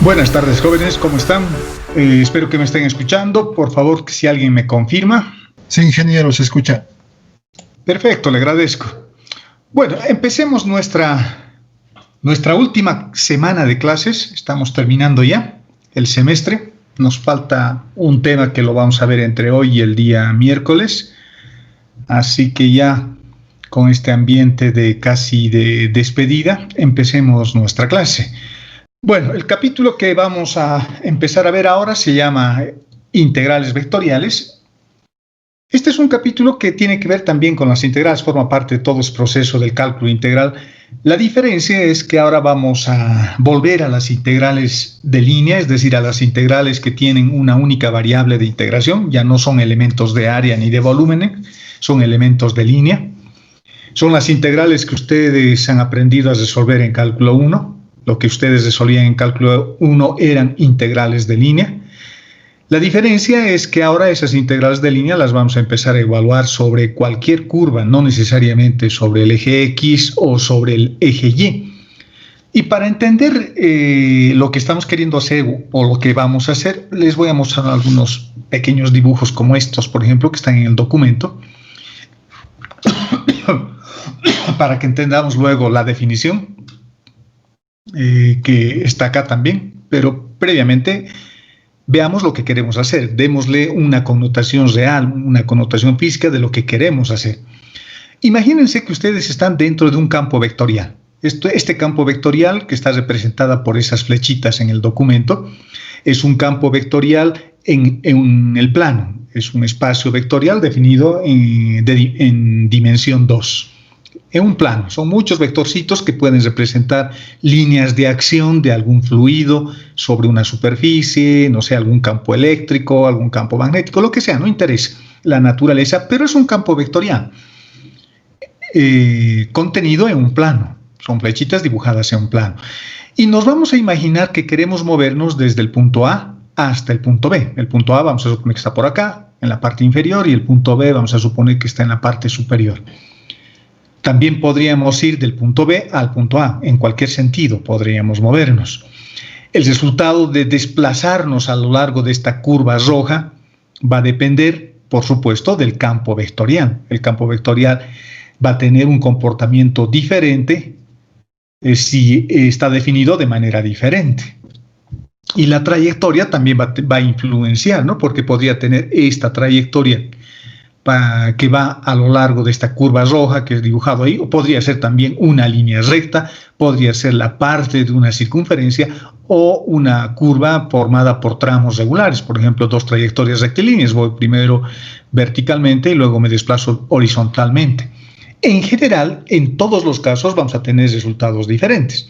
Buenas tardes, jóvenes, ¿cómo están? Espero que me estén escuchando. Por favor, si alguien me confirma. Sí, ingeniero, se escucha. Perfecto, le agradezco. Bueno, empecemos nuestra última semana de clases. Estamos terminando ya el semestre. Nos falta un tema que lo vamos a ver entre hoy y el día miércoles. Así que ya con este ambiente de casi de despedida, empecemos nuestra clase. Bueno, el capítulo que vamos a empezar a ver ahora se llama Integrales Vectoriales. Este es un capítulo que tiene que ver también con las integrales, forma parte de todo ese proceso del cálculo integral. La diferencia es que ahora vamos a volver a las integrales de línea, es decir, a las integrales que tienen una única variable de integración, ya no son elementos de área ni de volumen, son elementos de línea. Son las integrales que ustedes han aprendido a resolver en cálculo 1. Lo que ustedes resolvían en cálculo 1 eran integrales de línea. La diferencia es que ahora esas integrales de línea las vamos a empezar a evaluar sobre cualquier curva, no necesariamente sobre el eje X o sobre el eje Y. Y para entender lo que estamos queriendo hacer o lo que vamos a hacer, les voy a mostrar algunos pequeños dibujos como estos, por ejemplo, que están en el documento, para que entendamos luego la definición. Que está acá también, pero previamente veamos lo que queremos hacer, démosle una connotación real, una connotación física de lo que queremos hacer. Imagínense que ustedes están dentro de un campo vectorial. Este campo vectorial, que está representada por esas flechitas en el documento, es un campo vectorial en el plano, es un espacio vectorial definido en dimensión 2. En un plano, son muchos vectorcitos que pueden representar líneas de acción de algún fluido sobre una superficie, no sé, algún campo eléctrico, algún campo magnético, lo que sea, no interesa la naturaleza, pero es un campo vectorial contenido en un plano, son flechitas dibujadas en un plano. Y nos vamos a imaginar que queremos movernos desde el punto A hasta el punto B. El punto A vamos a suponer que está por acá, en la parte inferior, y el punto B vamos a suponer que está en la parte superior. También podríamos ir del punto B al punto A, en cualquier sentido podríamos movernos. El resultado de desplazarnos a lo largo de esta curva roja va a depender, por supuesto, del campo vectorial. El campo vectorial va a tener un comportamiento diferente si está definido de manera diferente. Y la trayectoria también va a influenciar, ¿no? Porque podría tener esta trayectoria que va a lo largo de esta curva roja que es dibujado ahí, o podría ser también una línea recta, podría ser la parte de una circunferencia o una curva formada por tramos regulares, por ejemplo, dos trayectorias rectilíneas, voy primero verticalmente y luego me desplazo horizontalmente. En general, en todos los casos vamos a tener resultados diferentes.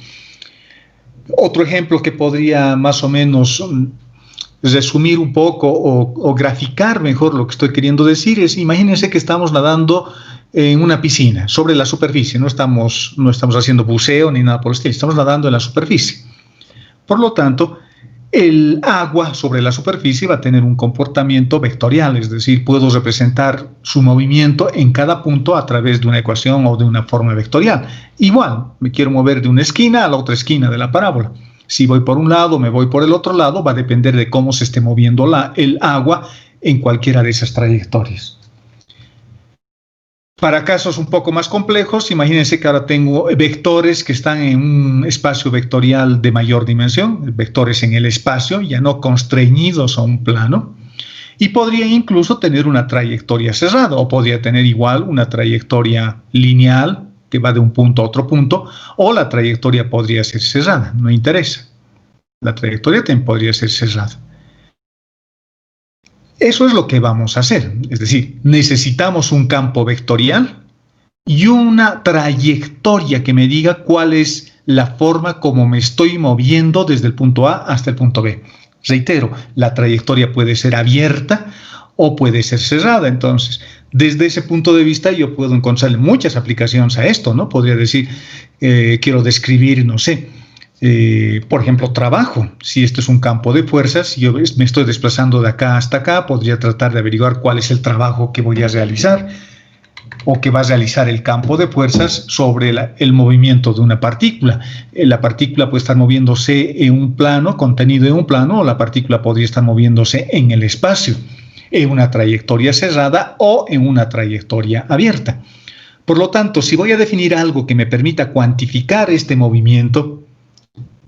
Otro ejemplo que podría más o menos resumir un poco o graficar mejor lo que estoy queriendo decir es, imagínense que estamos nadando en una piscina, sobre la superficie, no estamos haciendo buceo ni nada por el estilo, estamos nadando en la superficie. Por lo tanto, el agua sobre la superficie va a tener un comportamiento vectorial, es decir, puedo representar su movimiento en cada punto a través de una ecuación o de una forma vectorial. Igual, me quiero mover de una esquina a la otra esquina de la parábola. Si voy por un lado, me voy por el otro lado, va a depender de cómo se esté moviendo el agua en cualquiera de esas trayectorias. Para casos un poco más complejos, imagínense que ahora tengo vectores que están en un espacio vectorial de mayor dimensión, vectores en el espacio, ya no constreñidos a un plano, y podría incluso tener una trayectoria cerrada, o podría tener igual una trayectoria lineal, que va de un punto a otro punto, o la trayectoria podría ser cerrada, no interesa. La trayectoria también podría ser cerrada. Eso es lo que vamos a hacer, es decir, necesitamos un campo vectorial y una trayectoria que me diga cuál es la forma como me estoy moviendo desde el punto A hasta el punto B. Reitero, la trayectoria puede ser abierta o puede ser cerrada, entonces, desde ese punto de vista yo puedo encontrarle muchas aplicaciones a esto, ¿no? Podría decir, quiero describir, no sé, por ejemplo, trabajo. Si esto es un campo de fuerzas, si yo me estoy desplazando de acá hasta acá, podría tratar de averiguar cuál es el trabajo que voy a realizar. o que va a realizar el campo de fuerzas sobre el movimiento de una partícula. La partícula puede estar moviéndose en un plano, contenido en un plano, o la partícula podría estar moviéndose en el espacio, en una trayectoria cerrada o en una trayectoria abierta. Por lo tanto, si voy a definir algo que me permita cuantificar este movimiento,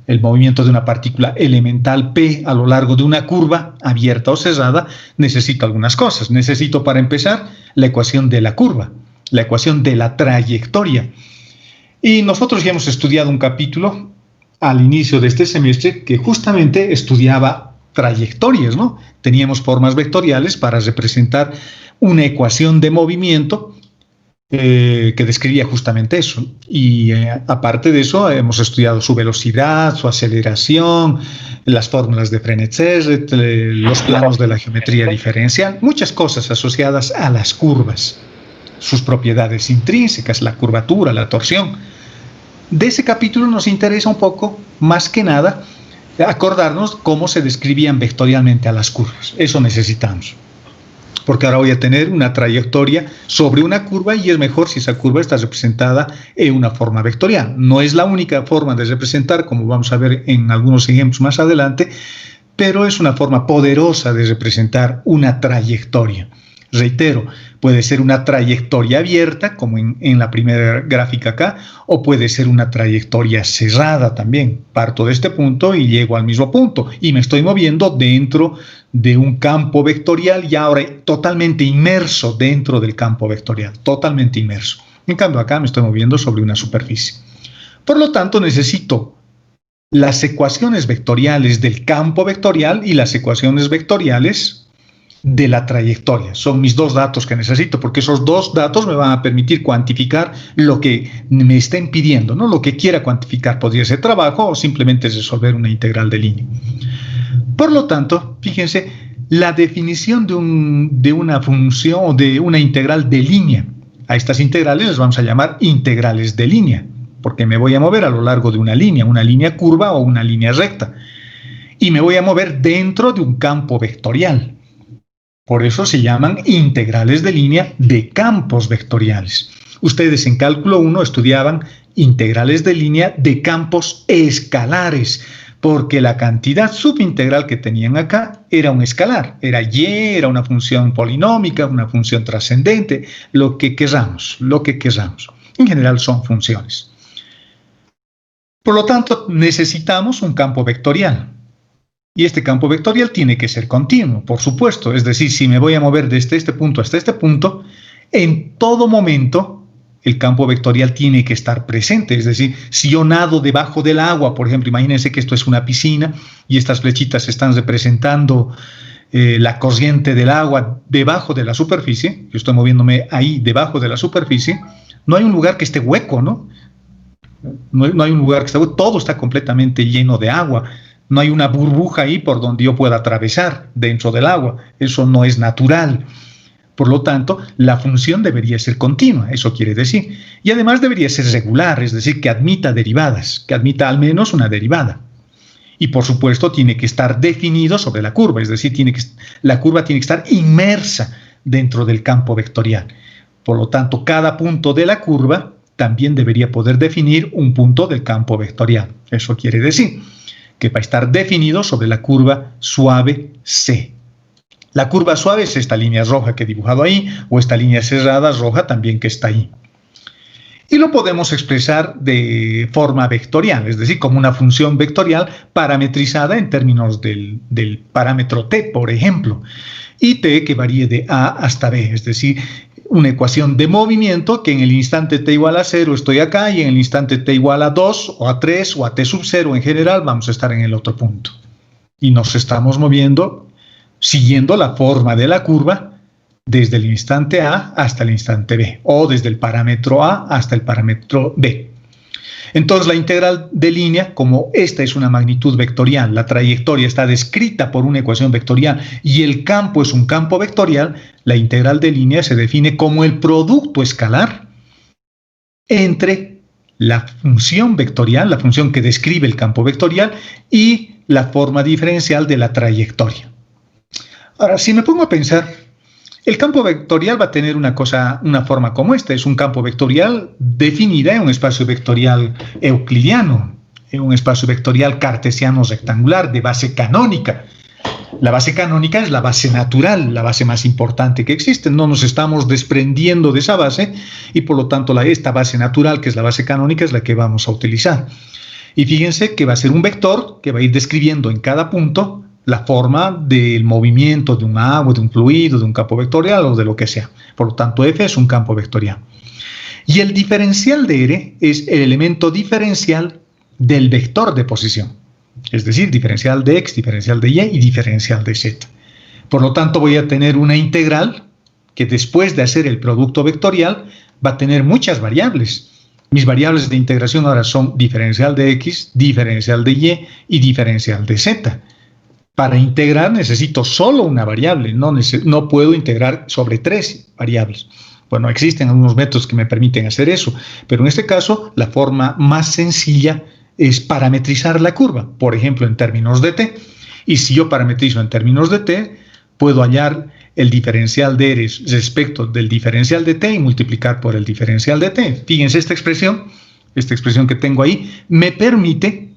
el movimiento de una partícula elemental P a lo largo de una curva abierta o cerrada, necesito algunas cosas. Necesito, para empezar, la ecuación de la curva, la ecuación de la trayectoria. Y nosotros ya hemos estudiado un capítulo al inicio de este semestre que justamente estudiaba trayectorias, ¿no? Teníamos formas vectoriales para representar una ecuación de movimiento que describía justamente eso. Y aparte de eso, hemos estudiado su velocidad, su aceleración, las fórmulas de Frenet-Serret, los planos de la geometría diferencial, muchas cosas asociadas a las curvas, sus propiedades intrínsecas, la curvatura, la torsión. De ese capítulo nos interesa un poco, más que nada, acordarnos cómo se describían vectorialmente a las curvas. Eso necesitamos. Porque ahora voy a tener una trayectoria sobre una curva y es mejor si esa curva está representada en una forma vectorial. No es la única forma de representar, como vamos a ver en algunos ejemplos más adelante, pero es una forma poderosa de representar una trayectoria. Reitero, puede ser una trayectoria abierta, como en la primera gráfica acá, o puede ser una trayectoria cerrada también. Parto de este punto y llego al mismo punto, y me estoy moviendo dentro de un campo vectorial y ahora totalmente inmerso dentro del campo vectorial, totalmente inmerso. En cambio, acá me estoy moviendo sobre una superficie. Por lo tanto, necesito las ecuaciones vectoriales del campo vectorial y las ecuaciones vectoriales de la trayectoria. Son mis dos datos que necesito, porque esos dos datos me van a permitir cuantificar lo que me estén pidiendo, ¿no? Lo que quiera cuantificar, podría ser trabajo o simplemente resolver una integral de línea. Por lo tanto, fíjense, la definición de una función o de una integral de línea, a estas integrales les vamos a llamar integrales de línea, porque me voy a mover a lo largo de una línea curva o una línea recta, y me voy a mover dentro de un campo vectorial. Por eso se llaman integrales de línea de campos vectoriales. Ustedes en cálculo 1 estudiaban integrales de línea de campos escalares, porque la cantidad subintegral que tenían acá era un escalar, era y, era una función polinómica, una función trascendente, lo que queramos. En general son funciones. Por lo tanto, necesitamos un campo vectorial. Y este campo vectorial tiene que ser continuo, por supuesto. Es decir, si me voy a mover desde este punto hasta este punto, en todo momento el campo vectorial tiene que estar presente. Es decir, si yo nado debajo del agua, por ejemplo, imagínense que esto es una piscina y estas flechitas están representando la corriente del agua debajo de la superficie. Yo estoy moviéndome ahí debajo de la superficie. No hay un lugar que esté hueco, ¿no? No hay un lugar que esté hueco. Todo está completamente lleno de agua. No hay una burbuja ahí por donde yo pueda atravesar dentro del agua. Eso no es natural. Por lo tanto, la función debería ser continua, eso quiere decir. Y además debería ser regular, es decir, que admita derivadas, que admita al menos una derivada. Y por supuesto tiene que estar definido sobre la curva, es decir, la curva tiene que estar inmersa dentro del campo vectorial. Por lo tanto, cada punto de la curva también debería poder definir un punto del campo vectorial. Eso quiere decir que va a estar definido sobre la curva suave C. La curva suave es esta línea roja que he dibujado ahí, o esta línea cerrada roja también que está ahí. Y lo podemos expresar de forma vectorial, es decir, como una función vectorial parametrizada en términos del parámetro t, por ejemplo, y t que varíe de a hasta b, es decir, una ecuación de movimiento que en el instante t igual a 0 estoy acá y en el instante t igual a 2 o a 3 o a t sub 0 en general vamos a estar en el otro punto. Y nos estamos moviendo siguiendo la forma de la curva desde el instante a hasta el instante b o desde el parámetro a hasta el parámetro b. Entonces la integral de línea, como esta es una magnitud vectorial, la trayectoria está descrita por una ecuación vectorial y el campo es un campo vectorial, la integral de línea se define como el producto escalar entre la función vectorial, la función que describe el campo vectorial, y la forma diferencial de la trayectoria. Ahora, si me pongo a pensar El campo vectorial va a tener una forma como esta. Es un campo vectorial definida en un espacio vectorial euclidiano, en un espacio vectorial cartesiano rectangular de base canónica. La base canónica es la base natural, la base más importante que existe. No nos estamos desprendiendo de esa base y por lo tanto esta base natural, que es la base canónica, es la que vamos a utilizar. Y fíjense que va a ser un vector que va a ir describiendo en cada punto la forma del movimiento de un agua, de un fluido, de un campo vectorial o de lo que sea. Por lo tanto, F es un campo vectorial. Y el diferencial de R es el elemento diferencial del vector de posición. Es decir, diferencial de X, diferencial de Y y diferencial de Z. Por lo tanto, voy a tener una integral que después de hacer el producto vectorial va a tener muchas variables. Mis variables de integración ahora son diferencial de X, diferencial de Y y diferencial de Z. Para integrar necesito solo una variable, no puedo integrar sobre 3 variables. Bueno, existen algunos métodos que me permiten hacer eso, pero en este caso la forma más sencilla es parametrizar la curva, por ejemplo en términos de t, y si yo parametrizo en términos de t, puedo hallar el diferencial de R respecto del diferencial de t y multiplicar por el diferencial de t. Fíjense esta expresión que tengo ahí, me permite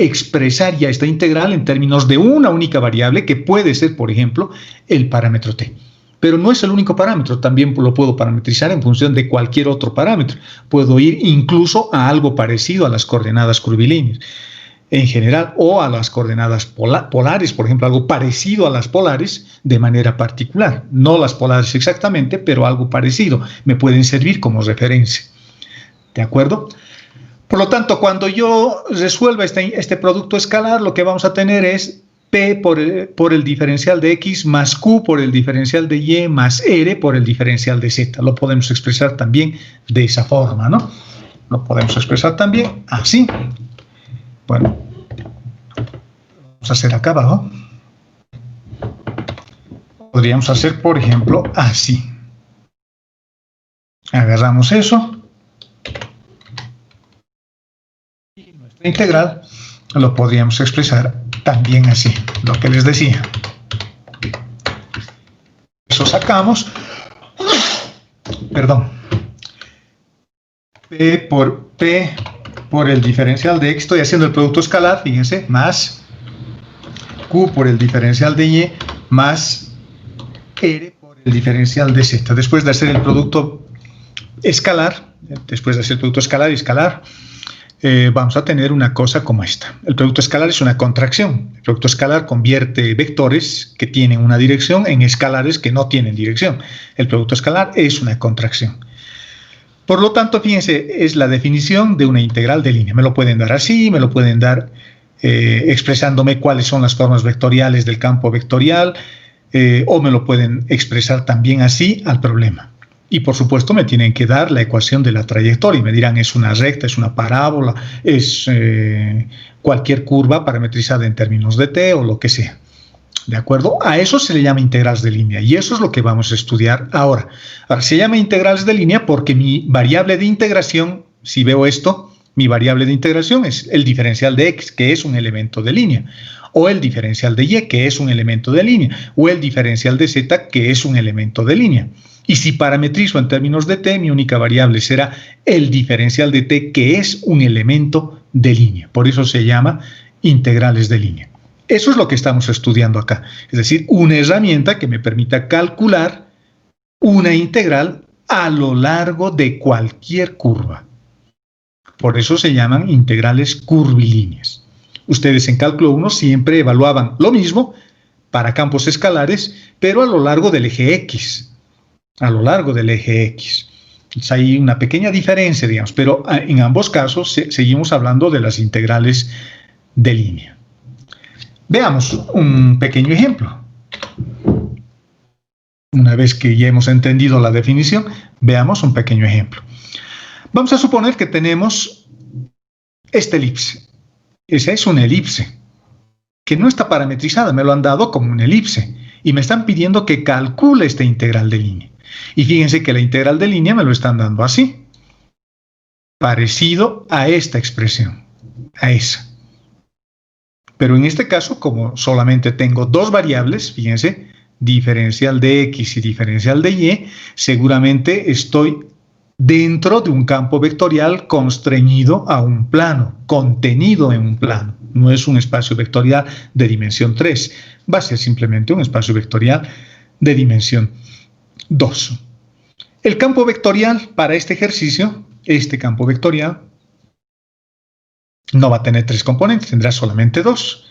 expresar ya esta integral en términos de una única variable que puede ser, por ejemplo, el parámetro t. Pero no es el único parámetro, también lo puedo parametrizar en función de cualquier otro parámetro. Puedo ir incluso a algo parecido a las coordenadas curvilíneas en general o a las coordenadas polares, por ejemplo, algo parecido a las polares de manera particular. No las polares exactamente, pero algo parecido. Me pueden servir como referencia. ¿De acuerdo? Por lo tanto, cuando yo resuelva este producto escalar, lo que vamos a tener es P por el diferencial de X más Q por el diferencial de Y más R por el diferencial de Z. Lo podemos expresar también de esa forma, ¿no? Lo podemos expresar también así. Bueno, vamos a hacer acá abajo. Podríamos hacer, por ejemplo, así. Agarramos eso. Y nuestra integral lo podríamos expresar también así, lo que les decía. Eso sacamos, perdón, P por el diferencial de X, estoy haciendo el producto escalar, fíjense, más Q por el diferencial de Y, más R por el diferencial de Z. Después de hacer el producto escalar, y escalar, vamos a tener una cosa como esta. El producto escalar es una contracción. El producto escalar convierte vectores que tienen una dirección en escalares que no tienen dirección. El producto escalar es una contracción. Por lo tanto, fíjense, es la definición de una integral de línea. Me lo pueden dar así, me lo pueden dar expresándome cuáles son las formas vectoriales del campo vectorial, o me lo pueden expresar también así al problema. Y por supuesto me tienen que dar la ecuación de la trayectoria y me dirán es una recta, es una parábola, es cualquier curva parametrizada en términos de t o lo que sea. ¿De acuerdo? A eso se le llama integrales de línea y eso es lo que vamos a estudiar ahora. Ahora, se llama integrales de línea porque mi variable de integración, si veo esto, mi variable de integración es el diferencial de x, que es un elemento de línea, o el diferencial de y, que es un elemento de línea, o el diferencial de z, que es un elemento de línea. Y si parametrizo en términos de t, mi única variable será el diferencial de t, que es un elemento de línea. Por eso se llama integrales de línea. Eso es lo que estamos estudiando acá. Es decir, una herramienta que me permita calcular una integral a lo largo de cualquier curva. Por eso se llaman integrales curvilíneas. Ustedes en cálculo 1 siempre evaluaban lo mismo para campos escalares, pero a lo largo del eje X. A lo largo del eje X. Entonces, hay una pequeña diferencia, digamos, pero en ambos casos seguimos hablando de las integrales de línea. Veamos un pequeño ejemplo. Una vez que ya hemos entendido la definición, veamos un pequeño ejemplo. Vamos a suponer que tenemos esta elipse. Esa es una elipse que no está parametrizada, me lo han dado como una elipse y me están pidiendo que calcule esta integral de línea. Y fíjense que la integral de línea me lo están dando así, parecido a esta expresión, a esa. Pero en este caso, como solamente tengo dos variables, fíjense, diferencial de X y diferencial de Y, seguramente estoy dentro de un campo vectorial constreñido a un plano, contenido en un plano. No es un espacio vectorial de dimensión 3, va a ser simplemente un espacio vectorial de dimensión 2. El campo vectorial para este ejercicio, este campo vectorial, no va a tener 3 componentes, tendrá solamente 2.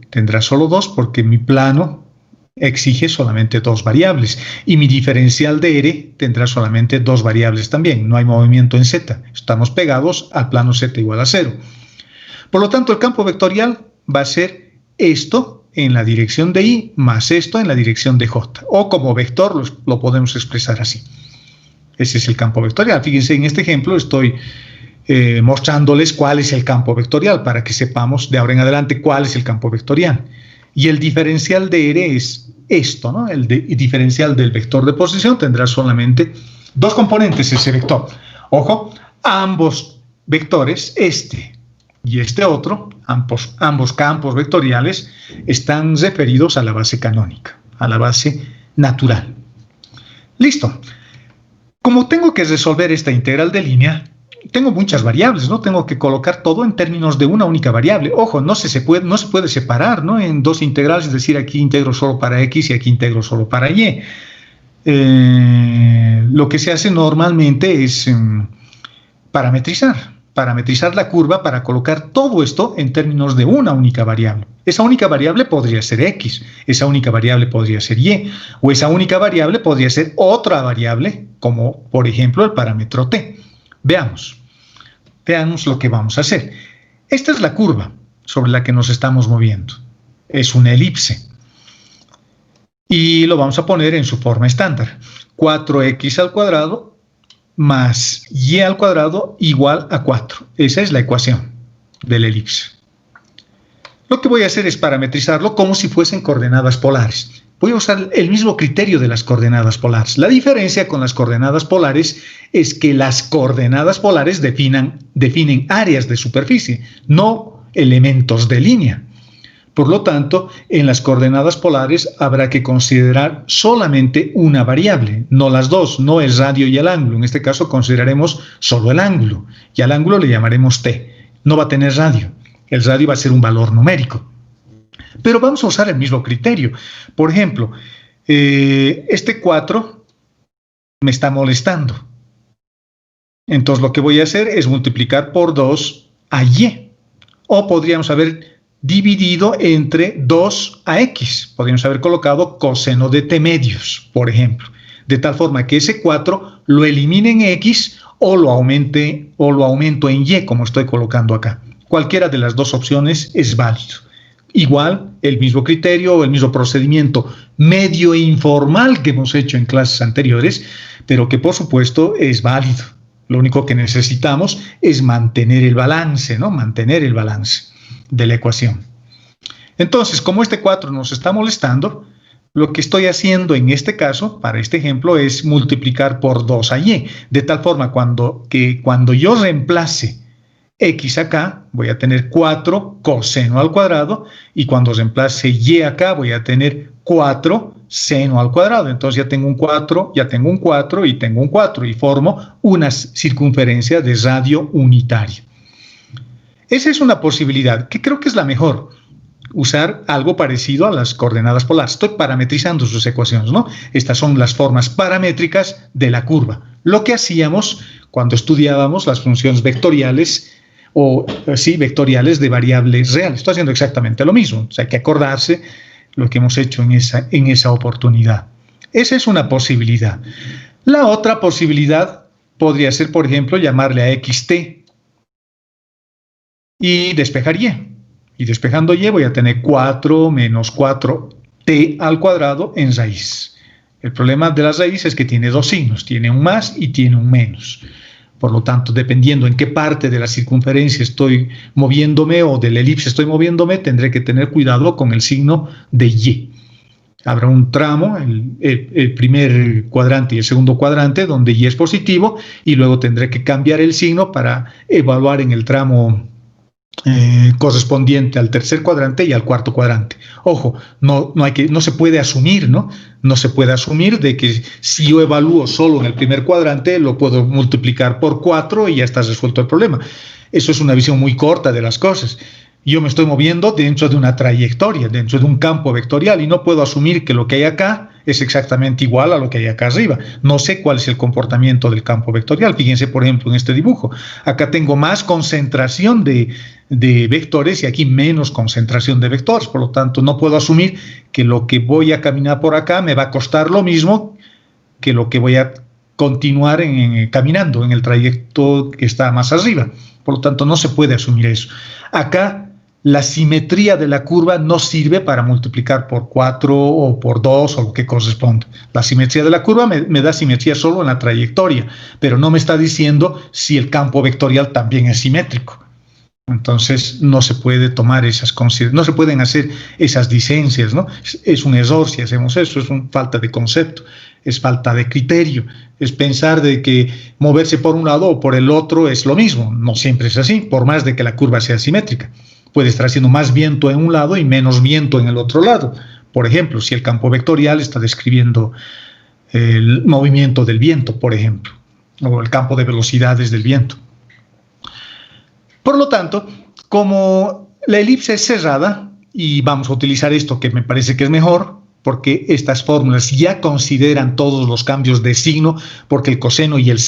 Tendrá solo 2 porque mi plano exige solamente 2 variables y mi diferencial de R tendrá solamente 2 variables también. No hay movimiento en Z, estamos pegados al plano Z igual a 0. Por lo tanto, el campo vectorial va a ser esto en la dirección de Y más esto en la dirección de J, o como vector lo podemos expresar así. Ese es el campo vectorial. Fíjense, en este ejemplo estoy mostrándoles cuál es el campo vectorial para que sepamos de ahora en adelante cuál es el campo vectorial. Y el diferencial de R es esto, ¿no? El diferencial del vector de posición tendrá solamente 2 componentes ese vector. Ojo, ambos vectores, este y este otro, ambos campos vectoriales están referidos a la base canónica, a la base natural. Listo. Como tengo que resolver esta integral de línea, tengo muchas variables, ¿no? Tengo que colocar todo en términos de una única variable. Ojo, no se puede separar, ¿no? En 2 integrales, es decir, aquí integro solo para X y aquí integro solo para Y. Lo que se hace normalmente es parametrizar la curva para colocar todo esto en términos de una única variable. Esa única variable podría ser X, esa única variable podría ser Y, o esa única variable podría ser otra variable, como por ejemplo el parámetro T. Veamos lo que vamos a hacer. Esta es la curva sobre la que nos estamos moviendo. Es una elipse. Y lo vamos a poner en su forma estándar. 4x al cuadrado más y al cuadrado igual a 4. Esa es la ecuación de la elipse. Lo que voy a hacer es parametrizarlo como si fuesen coordenadas polares. Voy a usar el mismo criterio de las coordenadas polares. La diferencia con las coordenadas polares es que las coordenadas polares definen áreas de superficie, no elementos de línea. Por lo tanto, en las coordenadas polares habrá que considerar solamente una variable, no las dos, no el radio y el ángulo. En este caso consideraremos solo el ángulo, y al ángulo le llamaremos t. No va a tener radio, el radio va a ser un valor numérico. Pero vamos a usar el mismo criterio. Por ejemplo, este 4 me está molestando. Entonces lo que voy a hacer es multiplicar por 2 a y. O podríamos haber dividido entre 2 a x. Podríamos haber colocado coseno de t medios, por ejemplo. De tal forma que ese 4 lo elimine en x o lo aumento en y, como estoy colocando acá. Cualquiera de las dos opciones es válido. Igual, el mismo criterio, el mismo procedimiento medio e informal que hemos hecho en clases anteriores, pero que por supuesto es válido. Lo único que necesitamos es mantener el balance, ¿no? Mantener el balance de la ecuación. Entonces, como este 4 nos está molestando, lo que estoy haciendo en este caso, para este ejemplo, es multiplicar por 2 a y, de tal forma que cuando yo reemplace x acá, voy a tener 4 coseno al cuadrado, y cuando reemplace y acá, voy a tener 4 seno al cuadrado. Entonces ya tengo un 4, ya tengo un 4 y tengo un 4, y formo una circunferencia de radio unitaria. Esa es una posibilidad, que creo que es la mejor, usar algo parecido a las coordenadas polares. Estoy parametrizando sus ecuaciones, ¿no? Estas son las formas paramétricas de la curva. Lo que hacíamos cuando estudiábamos las funciones vectoriales, vectoriales de variables reales. Estoy haciendo exactamente lo mismo. O sea, hay que acordarse lo que hemos hecho en esa oportunidad. Esa es una posibilidad. La otra posibilidad podría ser, por ejemplo, llamarle a xt y despejar y. Y despejando y voy a tener 4 menos 4t al cuadrado en raíz. El problema de la raíz es que tiene dos signos, tiene un más y tiene un menos. Por lo tanto, dependiendo en qué parte de la circunferencia estoy moviéndome o de la elipse estoy moviéndome, tendré que tener cuidado con el signo de y. Habrá un tramo, el primer cuadrante y el segundo cuadrante, donde y es positivo, y luego tendré que cambiar el signo para evaluar en el tramo correspondiente al tercer cuadrante y al cuarto cuadrante. Ojo, no se puede asumir, ¿no? No se puede asumir de que si yo evalúo solo en el primer cuadrante, lo puedo multiplicar por 4 y ya está resuelto el problema. Eso es una visión muy corta de las cosas. Yo me estoy moviendo dentro de una trayectoria, dentro de un campo vectorial, y no puedo asumir que lo que hay acá es exactamente igual a lo que hay acá arriba. No sé cuál es el comportamiento del campo vectorial. Fíjense, por ejemplo, en este dibujo. Acá tengo más concentración de vectores y aquí menos concentración de vectores. Por lo tanto, no puedo asumir que lo que voy a caminar por acá me va a costar lo mismo que lo que voy a continuar caminando en el trayecto que está más arriba. Por lo tanto, no se puede asumir eso. Acá la simetría de la curva no sirve para multiplicar por 4 o por 2 o lo que corresponda. La simetría de la curva me da simetría solo en la trayectoria, pero no me está diciendo si el campo vectorial también es simétrico. Entonces no se puede tomar no se pueden hacer esas licencias, ¿no? Es un error si hacemos eso, es una falta de concepto, es falta de criterio, es pensar de que moverse por un lado o por el otro es lo mismo. No siempre es así, por más de que la curva sea simétrica. Puede estar haciendo más viento en un lado y menos viento en el otro lado. Por ejemplo, si el campo vectorial está describiendo el movimiento del viento, por ejemplo, o el campo de velocidades del viento. Por lo tanto, como la elipse es cerrada, y vamos a utilizar esto que me parece que es mejor, porque estas fórmulas ya consideran todos los cambios de signo, porque el coseno y el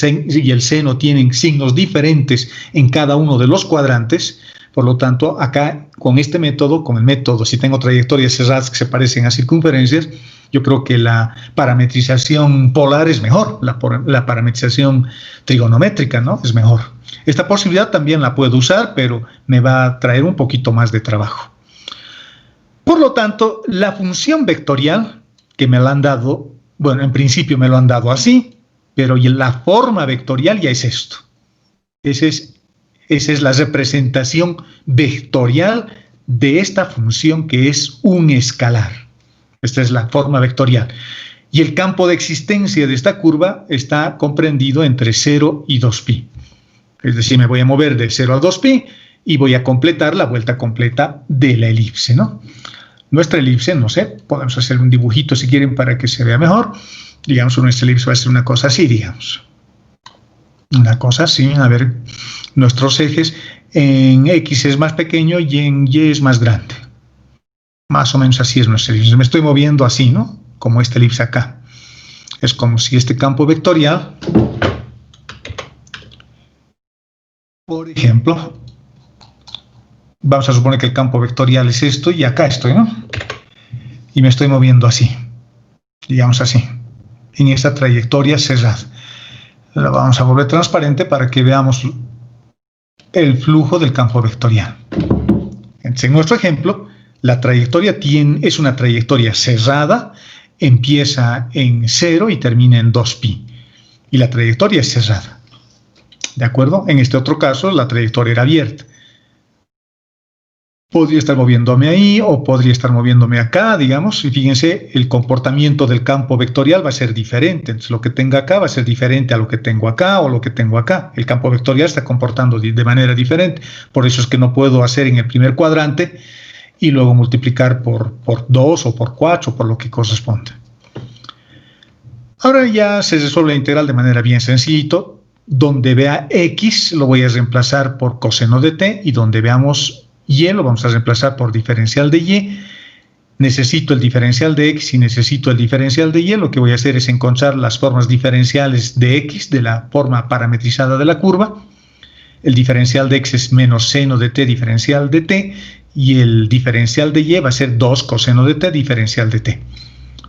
seno tienen signos diferentes en cada uno de los cuadrantes. Por lo tanto, acá con este método, con el método, si tengo trayectorias cerradas que se parecen a circunferencias, yo creo que la parametrización polar es mejor, la parametrización trigonométrica, ¿no? Es mejor. Esta posibilidad también la puedo usar, pero me va a traer un poquito más de trabajo. Por lo tanto, la función vectorial que me la han dado, bueno, en principio me lo han dado así, pero la forma vectorial ya es esto. Esa es la representación vectorial de esta función que es un escalar. Esta es la forma vectorial. Y el campo de existencia de esta curva está comprendido entre 0 y 2pi. Es decir, me voy a mover de 0 a 2pi y voy a completar la vuelta completa de la elipse, ¿no? Nuestra elipse, no sé, podemos hacer un dibujito si quieren para que se vea mejor. Digamos, nuestra elipse va a ser una cosa así, digamos. Una cosa así, a ver, nuestros ejes en X es más pequeño y en Y es más grande. Más o menos así es nuestra elipse. Me estoy moviendo así, ¿no? Como esta elipse acá. Es como si este campo vectorial, por ejemplo, vamos a suponer que el campo vectorial es esto y acá estoy, ¿no? Y me estoy moviendo así, digamos así, en esta trayectoria cerrada. La vamos a volver transparente para que veamos el flujo del campo vectorial. Entonces, en nuestro ejemplo, la trayectoria es una trayectoria cerrada, empieza en 0 y termina en 2pi. Y la trayectoria es cerrada. ¿De acuerdo? En este otro caso, la trayectoria era abierta. Podría estar moviéndome ahí o podría estar moviéndome acá, digamos, y fíjense, el comportamiento del campo vectorial va a ser diferente. Entonces, lo que tenga acá va a ser diferente a lo que tengo acá o lo que tengo acá. El campo vectorial está comportando de manera diferente. Por eso es que no puedo hacer en el primer cuadrante y luego multiplicar por 2 o por 4 o por lo que corresponda. Ahora ya se resuelve la integral de manera bien sencillito. Donde vea x lo voy a reemplazar por coseno de t y donde veamos y lo vamos a reemplazar por diferencial de y. Necesito el diferencial de x y necesito el diferencial de y. Lo que voy a hacer es encontrar las formas diferenciales de x de la forma parametrizada de la curva. El diferencial de x es menos seno de t diferencial de t y el diferencial de y va a ser 2 coseno de t diferencial de t.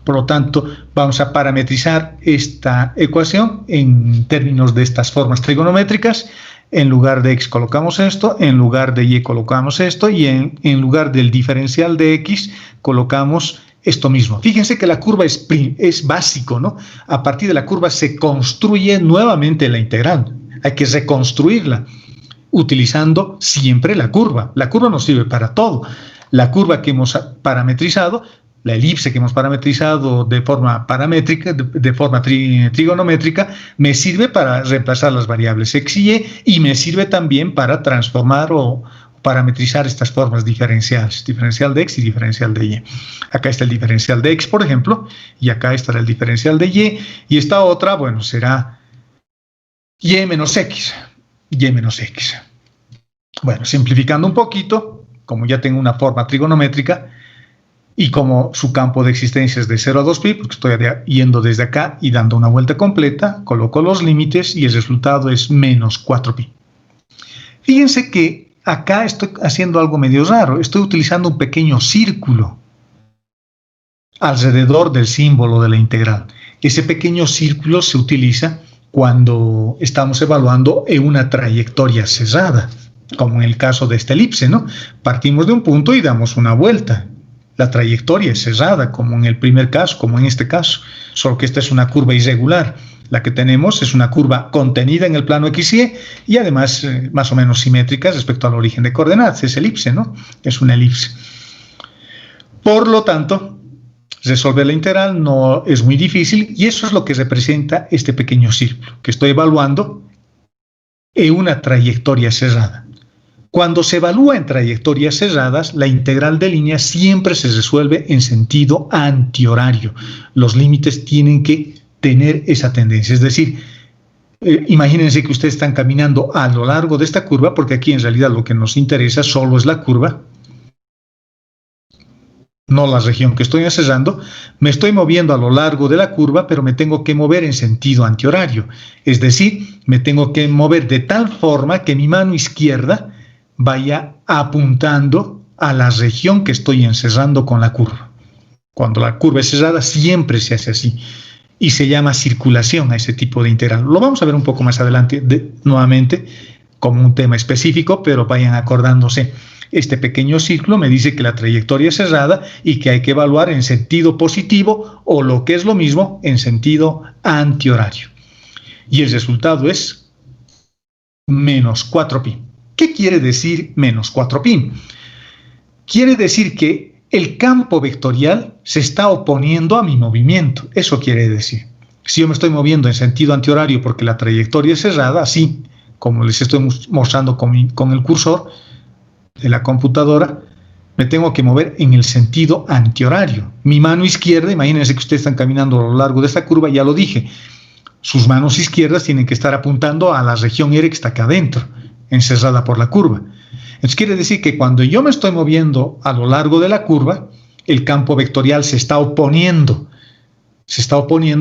Por lo tanto, vamos a parametrizar esta ecuación en términos de estas formas trigonométricas. En lugar de x colocamos esto, en lugar de y colocamos esto y en lugar del diferencial de x colocamos esto mismo. Fíjense que la curva es básico, ¿no? A partir de la curva se construye nuevamente la integral. Hay que reconstruirla utilizando siempre la curva. La curva nos sirve para todo. La curva que hemos parametrizado, la elipse que hemos parametrizado de forma paramétrica, de forma trigonométrica, me sirve para reemplazar las variables x y y me sirve también para transformar o parametrizar estas formas diferenciales, diferencial de x y diferencial de y. Acá está el diferencial de x, por ejemplo, y acá estará el diferencial de y esta otra, bueno, será y menos x, y menos x. Bueno, simplificando un poquito, como ya tengo una forma trigonométrica, y como su campo de existencia es de 0 a 2pi, porque estoy yendo desde acá y dando una vuelta completa, coloco los límites y el resultado es menos 4pi. Fíjense que acá estoy haciendo algo medio raro. Estoy utilizando un pequeño círculo alrededor del símbolo de la integral. Ese pequeño círculo se utiliza cuando estamos evaluando en una trayectoria cerrada, como en el caso de esta elipse, ¿no? Partimos de un punto y damos una vuelta. La trayectoria es cerrada, como en el primer caso, como en este caso, solo que esta es una curva irregular. La que tenemos es una curva contenida en el plano XY y además más o menos simétrica respecto al origen de coordenadas. Es elipse, ¿no? Es una elipse. Por lo tanto, resolver la integral no es muy difícil y eso es lo que representa este pequeño círculo que estoy evaluando en una trayectoria cerrada. Cuando se evalúa en trayectorias cerradas, la integral de línea siempre se resuelve en sentido antihorario. Los límites tienen que tener esa tendencia. Es decir, imagínense que ustedes están caminando a lo largo de esta curva, porque aquí en realidad lo que nos interesa solo es la curva, no la región que estoy cerrando. Me estoy moviendo a lo largo de la curva, pero me tengo que mover en sentido antihorario. Es decir, me tengo que mover de tal forma que mi mano izquierda vaya apuntando a la región que estoy encerrando con la curva. Cuando la curva es cerrada siempre se hace así y se llama circulación a ese tipo de integral. Lo vamos a ver un poco más adelante nuevamente como un tema específico, pero vayan acordándose. Este pequeño círculo me dice que la trayectoria es cerrada y que hay que evaluar en sentido positivo o lo que es lo mismo en sentido antihorario. Y el resultado es menos 4pi. ¿Qué quiere decir menos 4pi? Quiere decir que el campo vectorial se está oponiendo a mi movimiento. Eso quiere decir. Si yo me estoy moviendo en sentido antihorario porque la trayectoria es cerrada, así como les estoy mostrando con el cursor de la computadora, me tengo que mover en el sentido antihorario. Mi mano izquierda, imagínense que ustedes están caminando a lo largo de esta curva, ya lo dije, sus manos izquierdas tienen que estar apuntando a la región R que está acá adentro, encerrada por la curva. Entonces quiere decir que cuando yo me estoy moviendo a lo largo de la curva, el campo vectorial se está oponiendo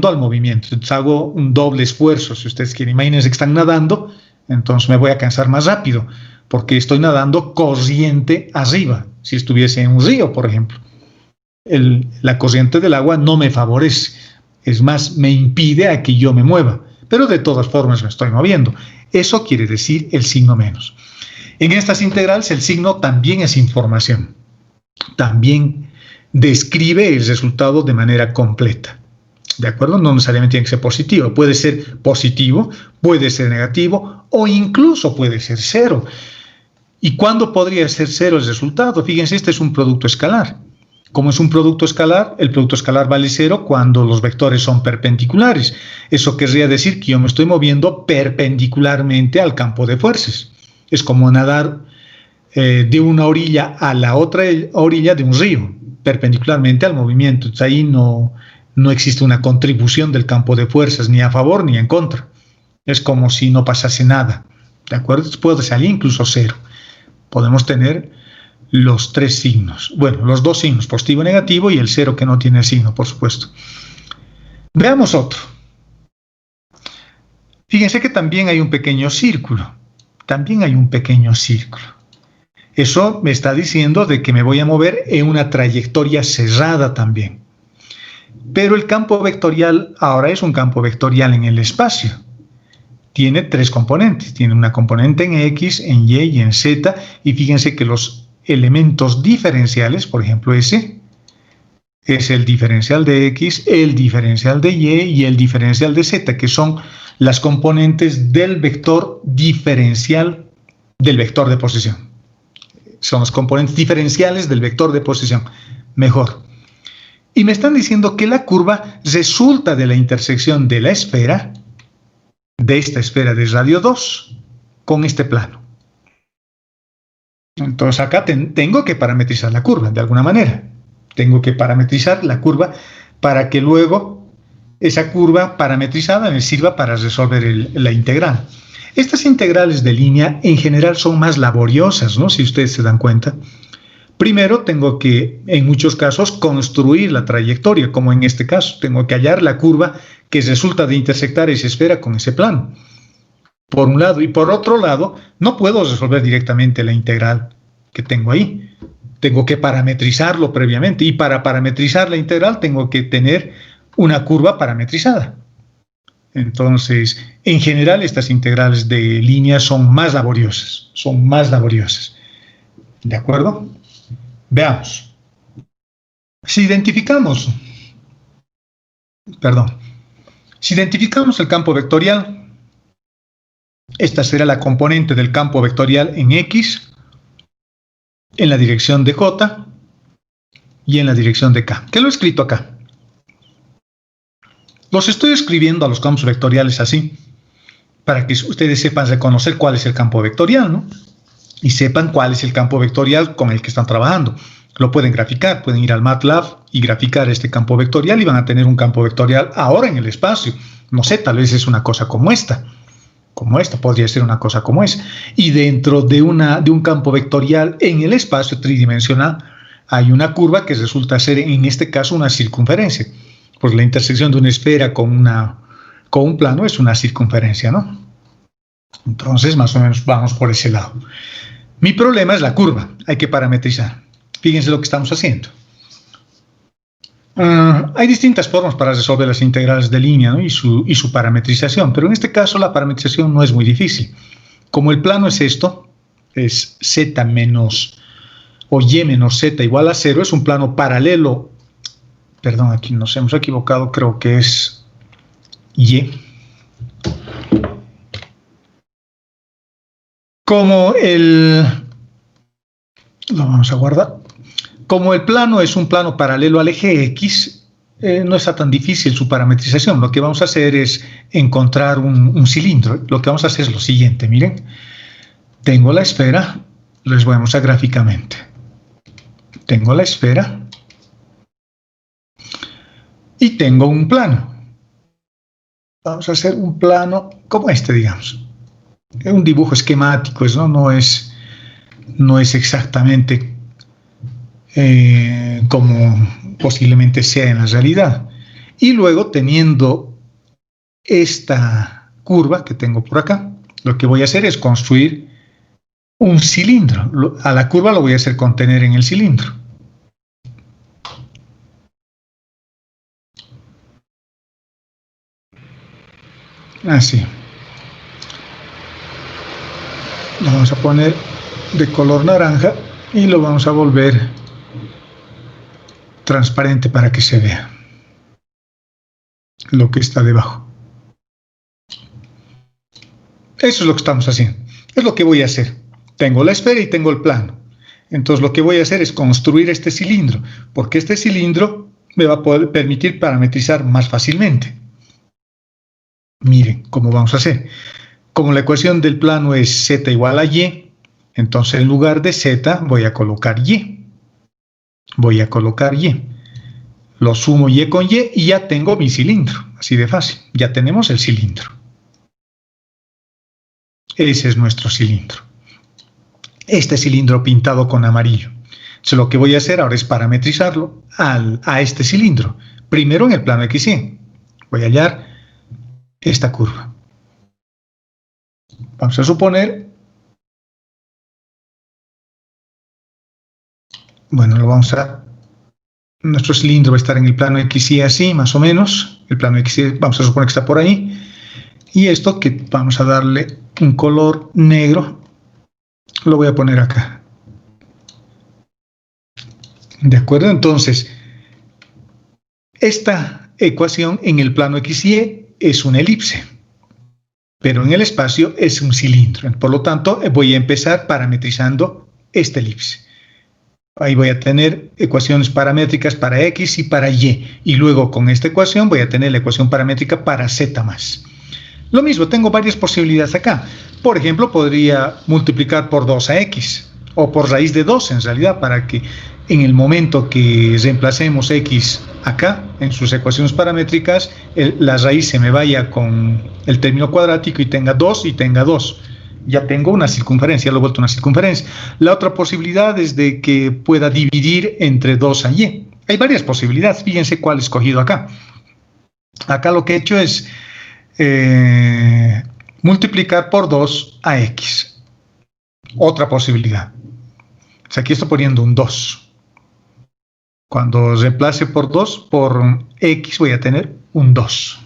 al movimiento. Entonces hago un doble esfuerzo, si ustedes quieren. Imagínense que están nadando, entonces me voy a cansar más rápido, porque estoy nadando corriente arriba. Si estuviese en un río, por ejemplo, la corriente del agua no me favorece, es más, me impide a que yo me mueva, pero de todas formas me estoy moviendo. Eso quiere decir el signo menos. En estas integrales el signo también es información, también describe el resultado de manera completa. ¿De acuerdo? No necesariamente tiene que ser positivo, puede ser positivo, puede ser negativo o incluso puede ser cero. ¿Y cuándo podría ser cero el resultado? Fíjense, este es un producto escalar. Como es un producto escalar, el producto escalar vale cero cuando los vectores son perpendiculares. Eso querría decir que yo me estoy moviendo perpendicularmente al campo de fuerzas. Es como nadar de una orilla a la otra orilla de un río, perpendicularmente al movimiento. Entonces ahí no existe una contribución del campo de fuerzas ni a favor ni en contra. Es como si no pasase nada. ¿De acuerdo? Puede salir incluso cero. Podemos tener los tres signos. Bueno, los dos signos, positivo y negativo, y el cero que no tiene signo, por supuesto. Veamos otro. Fíjense que también hay un pequeño círculo. También hay un pequeño círculo. Eso me está diciendo de que me voy a mover en una trayectoria cerrada también. Pero el campo vectorial ahora es un campo vectorial en el espacio. Tiene tres componentes. Tiene una componente en X, en Y y en Z. Y fíjense que los elementos diferenciales, por ejemplo ese, es el diferencial de X, el diferencial de Y y el diferencial de Z, que son las componentes del vector diferencial del vector de posición. Son los componentes diferenciales del vector de posición. Mejor. Y me están diciendo que la curva resulta de la intersección de la esfera, de esta esfera de radio 2, con este plano. Entonces acá tengo que parametrizar la curva de alguna manera. Tengo que parametrizar la curva para que luego esa curva parametrizada me sirva para resolver la integral. Estas integrales de línea en general son más laboriosas, ¿no? Si ustedes se dan cuenta. Primero tengo que, en muchos casos, construir la trayectoria, como en este caso. Tengo que hallar la curva que resulta de intersectar esa esfera con ese plano. Por un lado. Y por otro lado, no puedo resolver directamente la integral que tengo ahí. Tengo que parametrizarlo previamente. Y para parametrizar la integral tengo que tener una curva parametrizada. Entonces, en general, estas integrales de línea son más laboriosas. Son más laboriosas. ¿De acuerdo? Veamos. Si identificamos el campo vectorial, esta será la componente del campo vectorial en X, en la dirección de J y en la dirección de K. ¿Qué lo he escrito acá? Los estoy escribiendo a los campos vectoriales así, para que ustedes sepan reconocer cuál es el campo vectorial, ¿no? Y sepan cuál es el campo vectorial con el que están trabajando. Lo pueden graficar, pueden ir al MATLAB y graficar este campo vectorial y van a tener un campo vectorial ahora en el espacio. No sé, tal vez es una cosa como esta, podría ser una cosa como esa. Y dentro de un campo vectorial en el espacio tridimensional hay una curva que resulta ser, en este caso, una circunferencia. Pues la intersección de una esfera con un plano es una circunferencia, ¿no? Entonces, más o menos, vamos por ese lado. Mi problema es la curva, hay que parametrizar. Fíjense lo que estamos haciendo. Hay distintas formas para resolver las integrales de línea, ¿no? y su parametrización, pero en este caso la parametrización no es muy difícil. Como el plano es esto, es z menos, o y menos z igual a 0, es un plano paralelo. Perdón, aquí nos hemos equivocado, creo que es y. Lo vamos a guardar. Como el plano es un plano paralelo al eje X, no está tan difícil su parametrización. Lo que vamos a hacer es encontrar un cilindro. Lo que vamos a hacer es lo siguiente, miren. Tengo la esfera, les voy a mostrar gráficamente. Tengo la esfera y tengo un plano. Vamos a hacer un plano como este, digamos. Un dibujo esquemático, no es exactamente como posiblemente sea en la realidad. Y luego, teniendo esta curva que tengo por acá, lo que voy a hacer es construir un cilindro. A la curva lo voy a hacer contener en el cilindro. Así. Lo vamos a poner de color naranja y lo vamos a volver transparente para que se vea lo que está debajo. Eso es lo que estamos haciendo. Es lo que voy a hacer. Tengo la esfera y tengo el plano. Entonces lo que voy a hacer es construir este cilindro, porque este cilindro me va a poder permitir parametrizar más fácilmente. Miren cómo vamos a hacer. Como la ecuación del plano es z igual a y, entonces en lugar de z voy a colocar y. Lo sumo y con y ya tengo mi cilindro. Así de fácil. Ya tenemos el cilindro. Ese es nuestro cilindro. Este cilindro pintado con amarillo. Entonces lo que voy a hacer ahora es parametrizarlo a este cilindro. Primero en el plano XY. Voy a hallar esta curva. Vamos a suponer, nuestro cilindro va a estar en el plano XY así, más o menos. El plano XY vamos a suponer que está por ahí. Y esto que vamos a darle un color negro, lo voy a poner acá. ¿De acuerdo? Entonces, esta ecuación en el plano XY es una elipse, pero en el espacio es un cilindro. Por lo tanto, voy a empezar parametrizando esta elipse. Ahí voy a tener ecuaciones paramétricas para X y para Y. Y luego con esta ecuación voy a tener la ecuación paramétrica para Z más. Lo mismo, tengo varias posibilidades acá. Por ejemplo, podría multiplicar por 2 a X. o por raíz de 2 en realidad, para que en el momento que reemplacemos x acá en sus ecuaciones paramétricas, la raíz se me vaya con el término cuadrático y tenga 2 y tenga 2. Ya tengo una circunferencia, lo he vuelto una circunferencia. La otra posibilidad es de que pueda dividir entre 2 a y. Hay varias posibilidades, fíjense cuál he escogido acá. Acá lo que he hecho es multiplicar por 2 a x. Otra posibilidad. O sea, aquí estoy poniendo un 2. Cuando reemplace por 2 por x voy a tener un 2.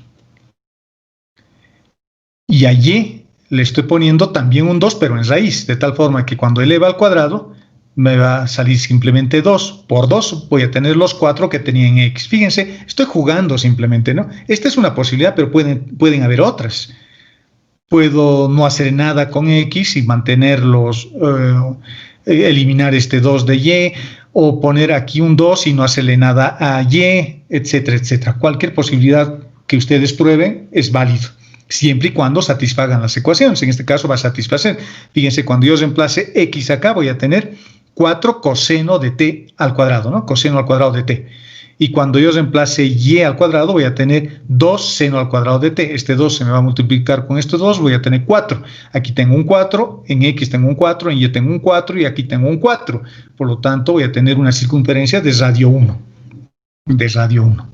Y a y le estoy poniendo también un 2, pero en raíz, de tal forma que cuando eleva al cuadrado me va a salir simplemente 2. Por 2 voy a tener los 4 que tenía en x. Fíjense, estoy jugando simplemente, ¿no? Esta es una posibilidad, pero pueden haber otras. Puedo no hacer nada con x y mantenerlos, eliminar este 2 de y, o poner aquí un 2 y no hacerle nada a y, etcétera, etcétera. Cualquier posibilidad que ustedes prueben es válido, siempre y cuando satisfagan las ecuaciones. En este caso va a satisfacer. Fíjense, cuando yo reemplace x acá, voy a tener 4 coseno de t al cuadrado, ¿no? Coseno al cuadrado de t. Y cuando yo reemplace y al cuadrado, voy a tener 2 seno al cuadrado de t. Este 2 se me va a multiplicar con este 2, voy a tener 4. Aquí tengo un 4, en x tengo un 4, en y tengo un 4 y aquí tengo un 4. Por lo tanto, voy a tener una circunferencia de radio 1. De radio 1.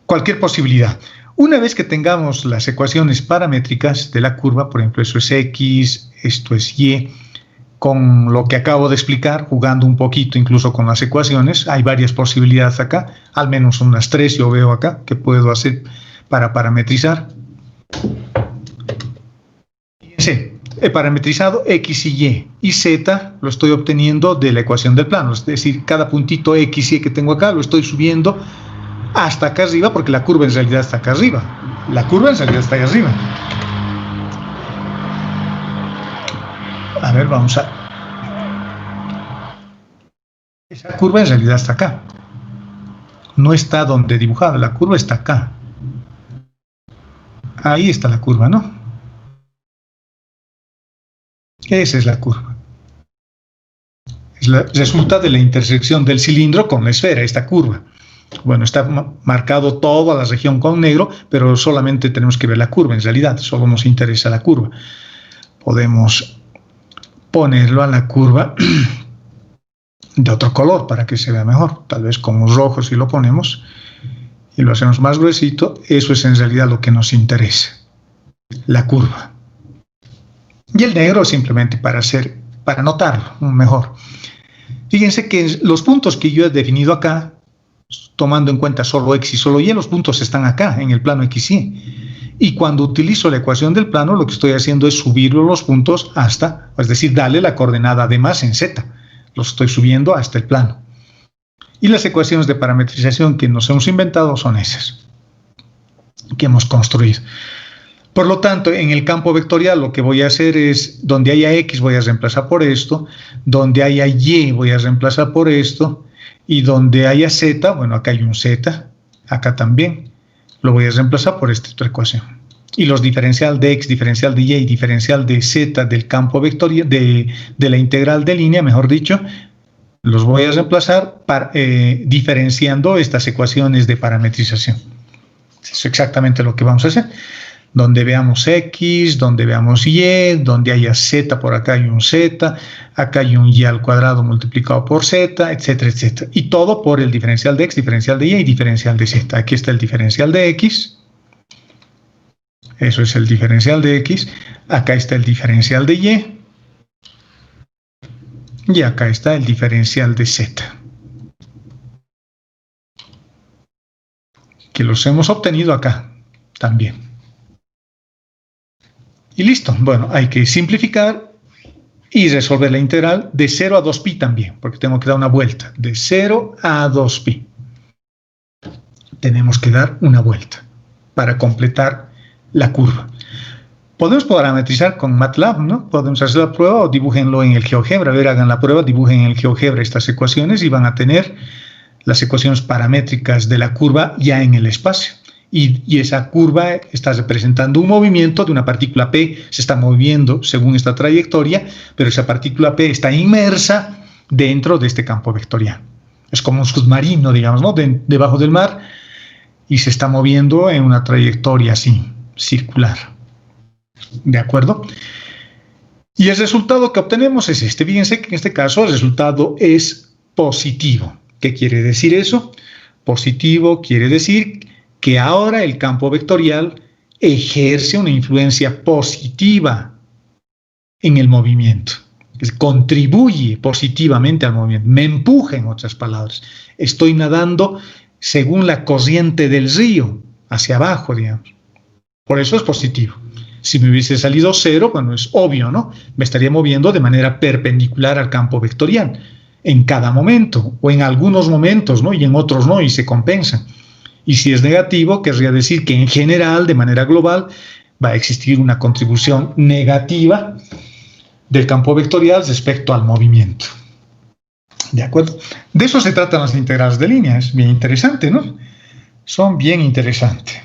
Cualquier posibilidad. Una vez que tengamos las ecuaciones paramétricas de la curva, por ejemplo, eso es x, esto es y, con lo que acabo de explicar, jugando un poquito incluso con las ecuaciones, hay varias posibilidades acá, al menos unas 3 yo veo acá que puedo hacer para parametrizar. Fíjense, he parametrizado x y z lo estoy obteniendo de la ecuación del plano, es decir, cada puntito x y que tengo acá lo estoy subiendo hasta acá arriba, porque la curva en realidad está acá arriba. La curva en realidad está ahí arriba. A ver, vamos a... Esa curva en realidad está acá. No está donde dibujada, la curva está acá. Ahí está la curva, ¿no? Esa es la curva. Resulta de la intersección del cilindro con la esfera, esta curva. Bueno, está marcado toda la región con negro, pero solamente tenemos que ver la curva en realidad, solo nos interesa la curva. Podemos ponerlo a la curva de otro color para que se vea mejor, tal vez con un rojo si lo ponemos y lo hacemos más gruesito. Eso es en realidad lo que nos interesa, la curva, y el negro simplemente para notarlo mejor. Fíjense que los puntos que yo he definido acá, tomando en cuenta solo x y solo y, los puntos están acá en el plano xy. Y cuando utilizo la ecuación del plano, lo que estoy haciendo es subir los puntos hasta, es decir, darle la coordenada de más en z. Los estoy subiendo hasta el plano. Y las ecuaciones de parametrización que nos hemos inventado son esas, que hemos construido. Por lo tanto, en el campo vectorial lo que voy a hacer es, donde haya x voy a reemplazar por esto, donde haya y voy a reemplazar por esto, y donde haya z, bueno, acá hay un z, acá también, lo voy a reemplazar por esta otra ecuación. Y los diferencial de x, diferencial de y diferencial de z del campo vectorial, de la integral de línea, mejor dicho, los voy a reemplazar diferenciando estas ecuaciones de parametrización. Eso es exactamente lo que vamos a hacer. Donde veamos x, donde veamos y, donde haya z, por acá hay un z, acá hay un y al cuadrado multiplicado por z, etcétera, etcétera. Y todo por el diferencial de x, diferencial de y diferencial de z. Aquí está el diferencial de x. Eso es el diferencial de x. Acá está el diferencial de y. Y acá está el diferencial de z. Que los hemos obtenido acá también. Y listo. Bueno, hay que simplificar y resolver la integral de 0 a 2pi también, porque tengo que dar una vuelta. De 0 a 2pi. Tenemos que dar una vuelta para completar la curva. Podemos parametrizar con MATLAB, ¿no? Podemos hacer la prueba o dibújenlo en el GeoGebra. A ver, hagan la prueba, dibujen en el GeoGebra estas ecuaciones y van a tener las ecuaciones paramétricas de la curva ya en el espacio. y esa curva está representando un movimiento de una partícula P, se está moviendo según esta trayectoria, pero esa partícula P está inmersa dentro de este campo vectorial. Es como un submarino, digamos, ¿no? Debajo del mar, y se está moviendo en una trayectoria así, circular. ¿De acuerdo? Y el resultado que obtenemos es este. Fíjense que en este caso el resultado es positivo. ¿Qué quiere decir eso? Positivo quiere decir que ahora el campo vectorial ejerce una influencia positiva en el movimiento. Contribuye positivamente al movimiento, me empuja, en otras palabras. Estoy nadando según la corriente del río, hacia abajo, digamos. Por eso es positivo. Si me hubiese salido cero, bueno, es obvio, ¿no? Me estaría moviendo de manera perpendicular al campo vectorial en cada momento, o en algunos momentos, ¿no? Y en otros no, y se compensan. Y si es negativo, querría decir que en general, de manera global, va a existir una contribución negativa del campo vectorial respecto al movimiento. ¿De acuerdo? De eso se tratan las integrales de línea. Es bien interesante, ¿no? Son bien interesantes.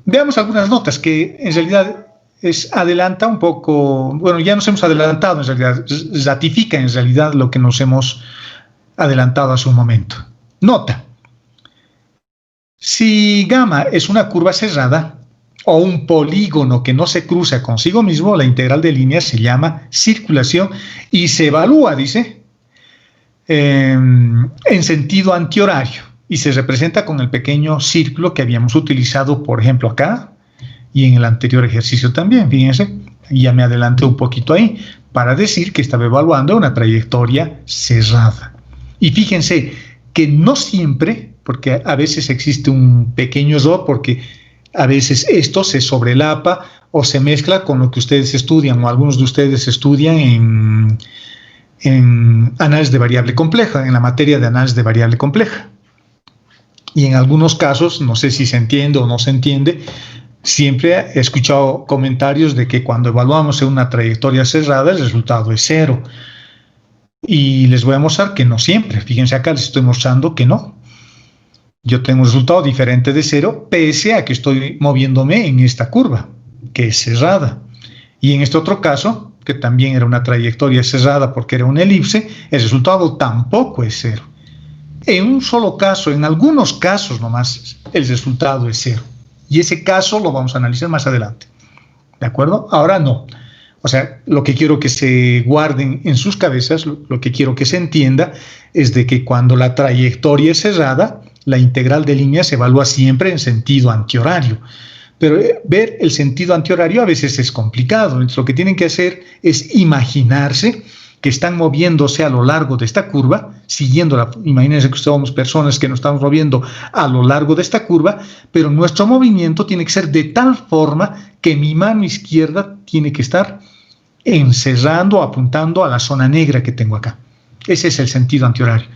Veamos algunas notas que en realidad adelanta un poco, bueno, ya nos hemos adelantado en realidad, ratifica en realidad lo que nos hemos adelantado hace un momento. Nota. Si gamma es una curva cerrada o un polígono que no se cruza consigo mismo, la integral de línea se llama circulación y se evalúa, dice, en sentido antihorario y se representa con el pequeño círculo que habíamos utilizado, por ejemplo, acá y en el anterior ejercicio también. Fíjense, ya me adelanté un poquito ahí para decir que estaba evaluando una trayectoria cerrada. Y fíjense que no siempre, porque a veces existe un pequeño error, porque a veces esto se sobrelapa o se mezcla con lo que ustedes estudian o algunos de ustedes estudian en análisis de variable compleja, en la materia de análisis de variable compleja. Y en algunos casos, no sé si se entiende o no se entiende, siempre he escuchado comentarios de que cuando evaluamos en una trayectoria cerrada el resultado es cero. Y les voy a mostrar que no siempre. Fíjense acá, les estoy mostrando que no. Yo tengo un resultado diferente de cero, pese a que estoy moviéndome en esta curva, que es cerrada. Y en este otro caso, que también era una trayectoria cerrada porque era una elipse, el resultado tampoco es cero. En un solo caso, en algunos casos nomás, el resultado es cero. Y ese caso lo vamos a analizar más adelante. ¿De acuerdo? Ahora no. O sea, lo que quiero que se guarden en sus cabezas, lo que quiero que se entienda, es de que cuando la trayectoria es cerrada, la integral de línea se evalúa siempre en sentido antihorario. Pero ver el sentido antihorario a veces es complicado. Entonces, lo que tienen que hacer es imaginarse que están moviéndose a lo largo de esta curva, siguiéndola. Imagínense que somos personas que nos estamos moviendo a lo largo de esta curva, pero nuestro movimiento tiene que ser de tal forma que mi mano izquierda tiene que estar encerrando, apuntando a la zona negra que tengo acá. Ese es el sentido antihorario.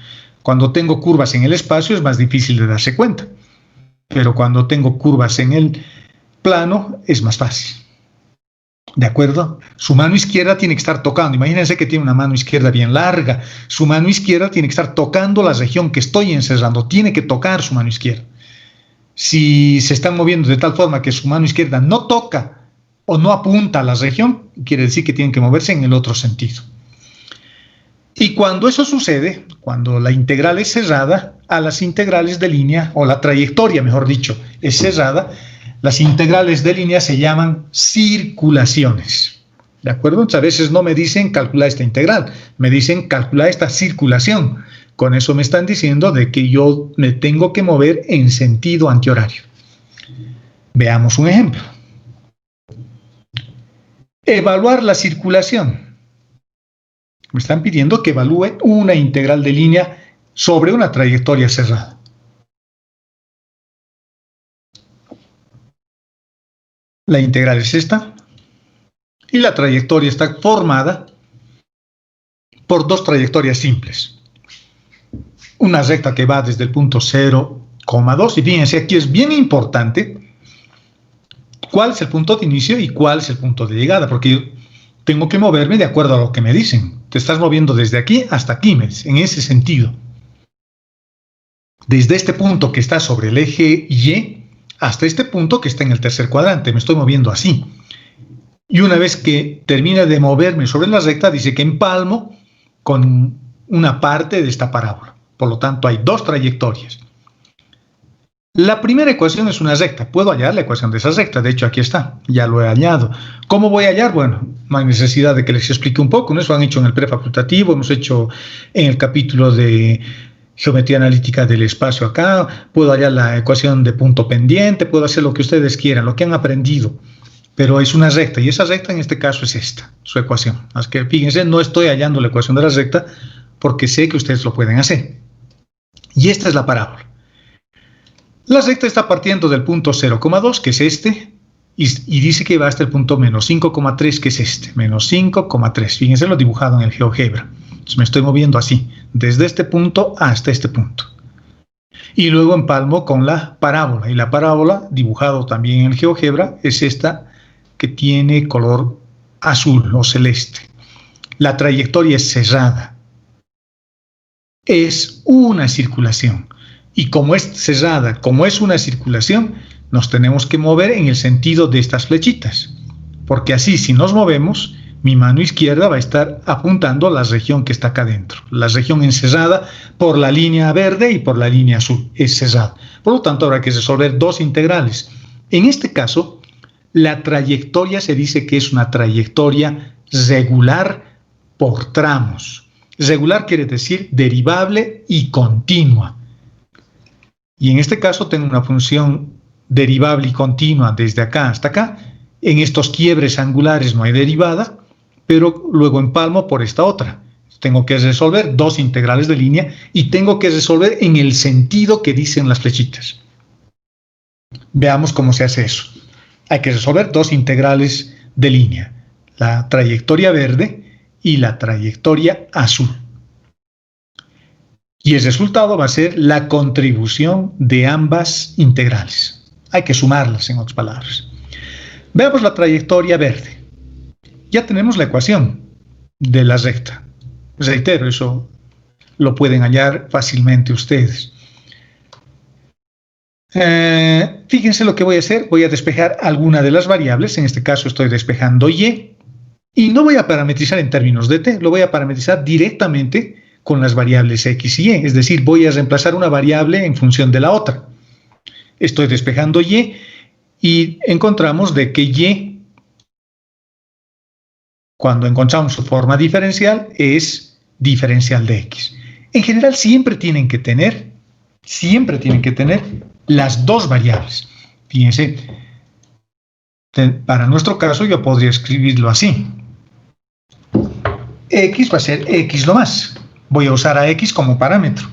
Cuando tengo curvas en el espacio es más difícil de darse cuenta, pero cuando tengo curvas en el plano es más fácil. ¿De acuerdo? Su mano izquierda tiene que estar tocando. Imagínense que tiene una mano izquierda bien larga. Su mano izquierda tiene que estar tocando la región que estoy encerrando. Tiene que tocar su mano izquierda. Si se están moviendo de tal forma que su mano izquierda no toca o no apunta a la región, quiere decir que tienen que moverse en el otro sentido. Y cuando eso sucede, cuando la integral es cerrada, a las integrales de línea, o la trayectoria, mejor dicho, es cerrada, las integrales de línea se llaman circulaciones. ¿De acuerdo? Entonces, a veces no me dicen calcular esta integral, me dicen calcular esta circulación. Con eso me están diciendo de que yo me tengo que mover en sentido antihorario. Veamos un ejemplo. Evaluar la circulación. Me están pidiendo que evalúe una integral de línea sobre una trayectoria cerrada. La integral es esta y la trayectoria está formada por dos trayectorias simples. Una recta que va desde el punto 0,2 y fíjense, aquí es bien importante cuál es el punto de inicio y cuál es el punto de llegada, porque yo tengo que moverme de acuerdo a lo que me dicen. Te estás moviendo desde aquí hasta aquí, en ese sentido. desde este punto que está sobre el eje Y hasta este punto que está en el tercer cuadrante. Me estoy moviendo así. Y una vez que termine de moverme sobre la recta, dice que empalmo con una parte de esta parábola. Por lo tanto, hay dos trayectorias. La primera ecuación es una recta. Puedo hallar la ecuación de esa recta. De hecho, aquí está. Ya lo he hallado. ¿Cómo voy a hallar? Bueno, no hay necesidad de que les explique un poco. Eso han hecho en el prefacultativo. Hemos hecho en el capítulo de geometría analítica del espacio acá. Puedo hallar la ecuación de punto pendiente. Puedo hacer lo que ustedes quieran, lo que han aprendido. Pero es una recta. Y esa recta en este caso es esta, su ecuación. Así que fíjense, no estoy hallando la ecuación de la recta porque sé que ustedes lo pueden hacer. Y esta es la parábola. La recta está partiendo del punto 0,2, que es este, y dice que va hasta el punto menos 5,3, que es este, menos 5,3. Fíjense lo dibujado en el GeoGebra. Entonces me estoy moviendo así, desde este punto hasta este punto. Y luego empalmo con la parábola, y la parábola, dibujado también en el GeoGebra, es esta que tiene color azul o celeste. La trayectoria es cerrada. Es una circulación. Y como es cerrada, como es una circulación, nos tenemos que mover en el sentido de estas flechitas. Porque así, si nos movemos, mi mano izquierda va a estar apuntando a la región que está acá adentro. La región encerrada por la línea verde y por la línea azul. Es cerrada. Por lo tanto, habrá que resolver dos integrales. En este caso, la trayectoria se dice que es una trayectoria regular por tramos. Regular quiere decir derivable y continua. Y en este caso tengo una función derivable y continua desde acá hasta acá. En estos quiebres angulares no hay derivada, pero luego empalmo por esta otra. Tengo que resolver dos integrales de línea y tengo que resolver en el sentido que dicen las flechitas. Veamos cómo se hace eso. Hay que resolver dos integrales de línea, la trayectoria verde y la trayectoria azul. Y el resultado va a ser la contribución de ambas integrales. Hay que sumarlas, en otras palabras. Veamos la trayectoria verde. Ya tenemos la ecuación de la recta. Reitero, eso lo pueden hallar fácilmente ustedes. Fíjense lo que voy a hacer. Voy a despejar alguna de las variables. En este caso estoy despejando Y. Y no voy a parametrizar en términos de t. Lo voy a parametrizar directamente con las variables X y Y. Es decir, voy a reemplazar una variable en función de la otra. Estoy despejando Y y encontramos de que Y, cuando encontramos su forma diferencial, es diferencial de X. En general siempre tienen que tener las dos variables. Fíjense, para nuestro caso yo podría escribirlo así. X va a ser X lo más. Voy a usar a X como parámetro.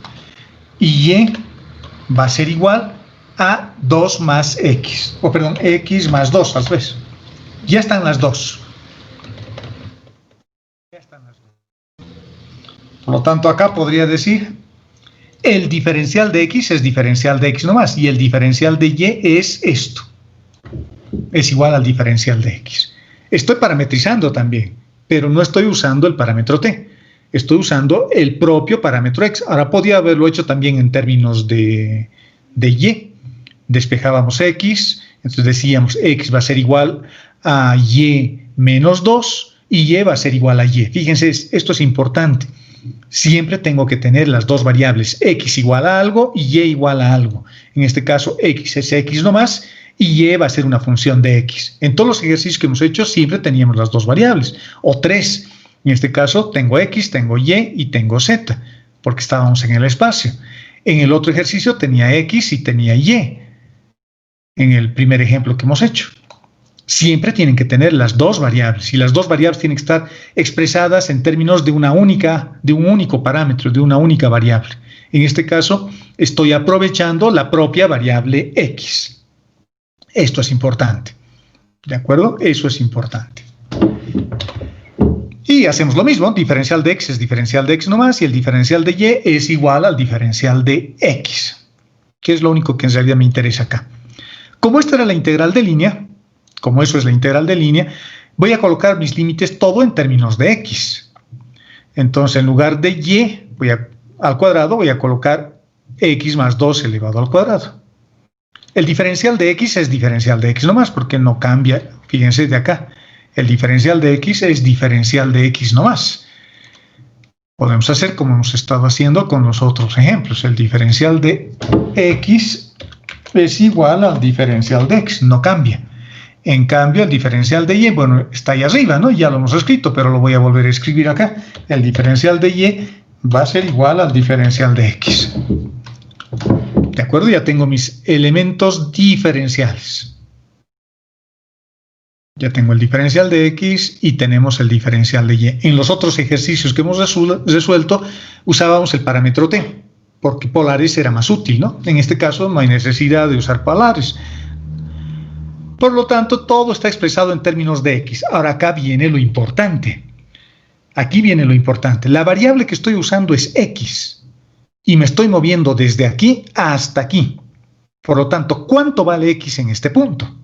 Y Y va a ser igual a 2 más X. O perdón, X más 2, al revés. Ya están las dos. Por lo tanto, acá podría decir, el diferencial de X es diferencial de X nomás. Y el diferencial de Y es esto. Es igual al diferencial de X. Estoy parametrizando también, pero no estoy usando el parámetro t. Estoy usando el propio parámetro x. Ahora podía haberlo hecho también en términos de y. Despejábamos x, entonces decíamos x va a ser igual a y menos 2 y y va a ser igual a y. Fíjense, esto es importante. Siempre tengo que tener las dos variables, x igual a algo y y igual a algo. En este caso, x es x nomás y y va a ser una función de x. En todos los ejercicios que hemos hecho siempre teníamos las dos variables, o tres. En este caso tengo x, tengo y y tengo z, porque estábamos en el espacio. En el otro ejercicio tenía x y tenía y, en el primer ejemplo que hemos hecho. Siempre tienen que tener las dos variables, y las dos variables tienen que estar expresadas en términos de un único parámetro, de una única variable. En este caso, estoy aprovechando la propia variable x. Esto es importante. ¿De acuerdo? Eso es importante. Y hacemos lo mismo, diferencial de x es diferencial de x nomás, y el diferencial de y es igual al diferencial de x, que es lo único que en realidad me interesa acá. Como esta era la integral de línea, como eso es la integral de línea, voy a colocar mis límites todo en términos de x. Entonces, en lugar de y al cuadrado, voy a colocar x más 2 elevado al cuadrado. El diferencial de x es diferencial de x nomás, porque no cambia. Fíjense de acá. El diferencial de x es diferencial de x nomás. Podemos hacer como hemos estado haciendo con los otros ejemplos. El diferencial de x es igual al diferencial de x, no cambia. En cambio, el diferencial de y, bueno, está ahí arriba, ¿no? Ya lo hemos escrito, pero lo voy a volver a escribir acá. El diferencial de y va a ser igual al diferencial de x. ¿De acuerdo? Ya tengo mis elementos diferenciales. Ya tengo el diferencial de x y tenemos el diferencial de y. En los otros ejercicios que hemos resuelto, usábamos el parámetro t, porque polares era más útil, ¿no? En este caso no hay necesidad de usar polares. Por lo tanto, todo está expresado en términos de x. Ahora acá viene lo importante. Aquí viene lo importante. La variable que estoy usando es x. Y me estoy moviendo desde aquí hasta aquí. Por lo tanto, ¿cuánto vale x en este punto?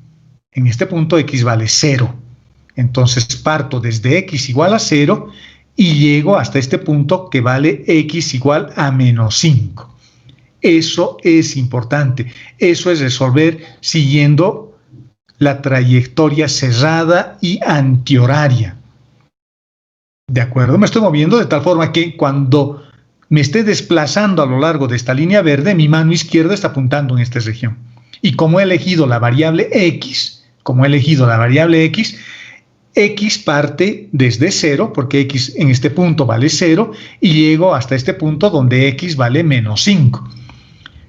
En este punto x vale 0. Entonces parto desde x igual a 0 y llego hasta este punto que vale x igual a menos 5. Eso es importante. Eso es resolver siguiendo la trayectoria cerrada y antihoraria. ¿De acuerdo? Me estoy moviendo de tal forma que cuando me esté desplazando a lo largo de esta línea verde, mi mano izquierda está apuntando en esta región. Y como he elegido la variable x, x parte desde 0, porque x en este punto vale 0, y llego hasta este punto donde x vale menos 5.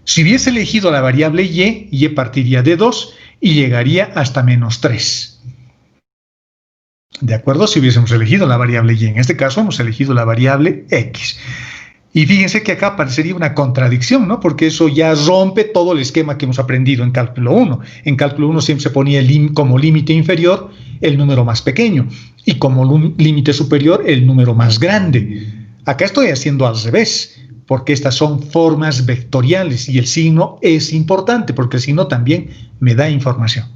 Si hubiese elegido la variable y partiría de 2 y llegaría hasta menos 3. ¿De acuerdo? Si hubiésemos elegido la variable y, en este caso hemos elegido la variable x. Y fíjense que acá parecería una contradicción, ¿no? Porque eso ya rompe todo el esquema que hemos aprendido en cálculo 1. En cálculo 1 siempre se ponía como límite inferior el número más pequeño y como límite superior el número más grande. Acá estoy haciendo al revés, porque estas son formas vectoriales y el signo es importante porque el signo también me da información.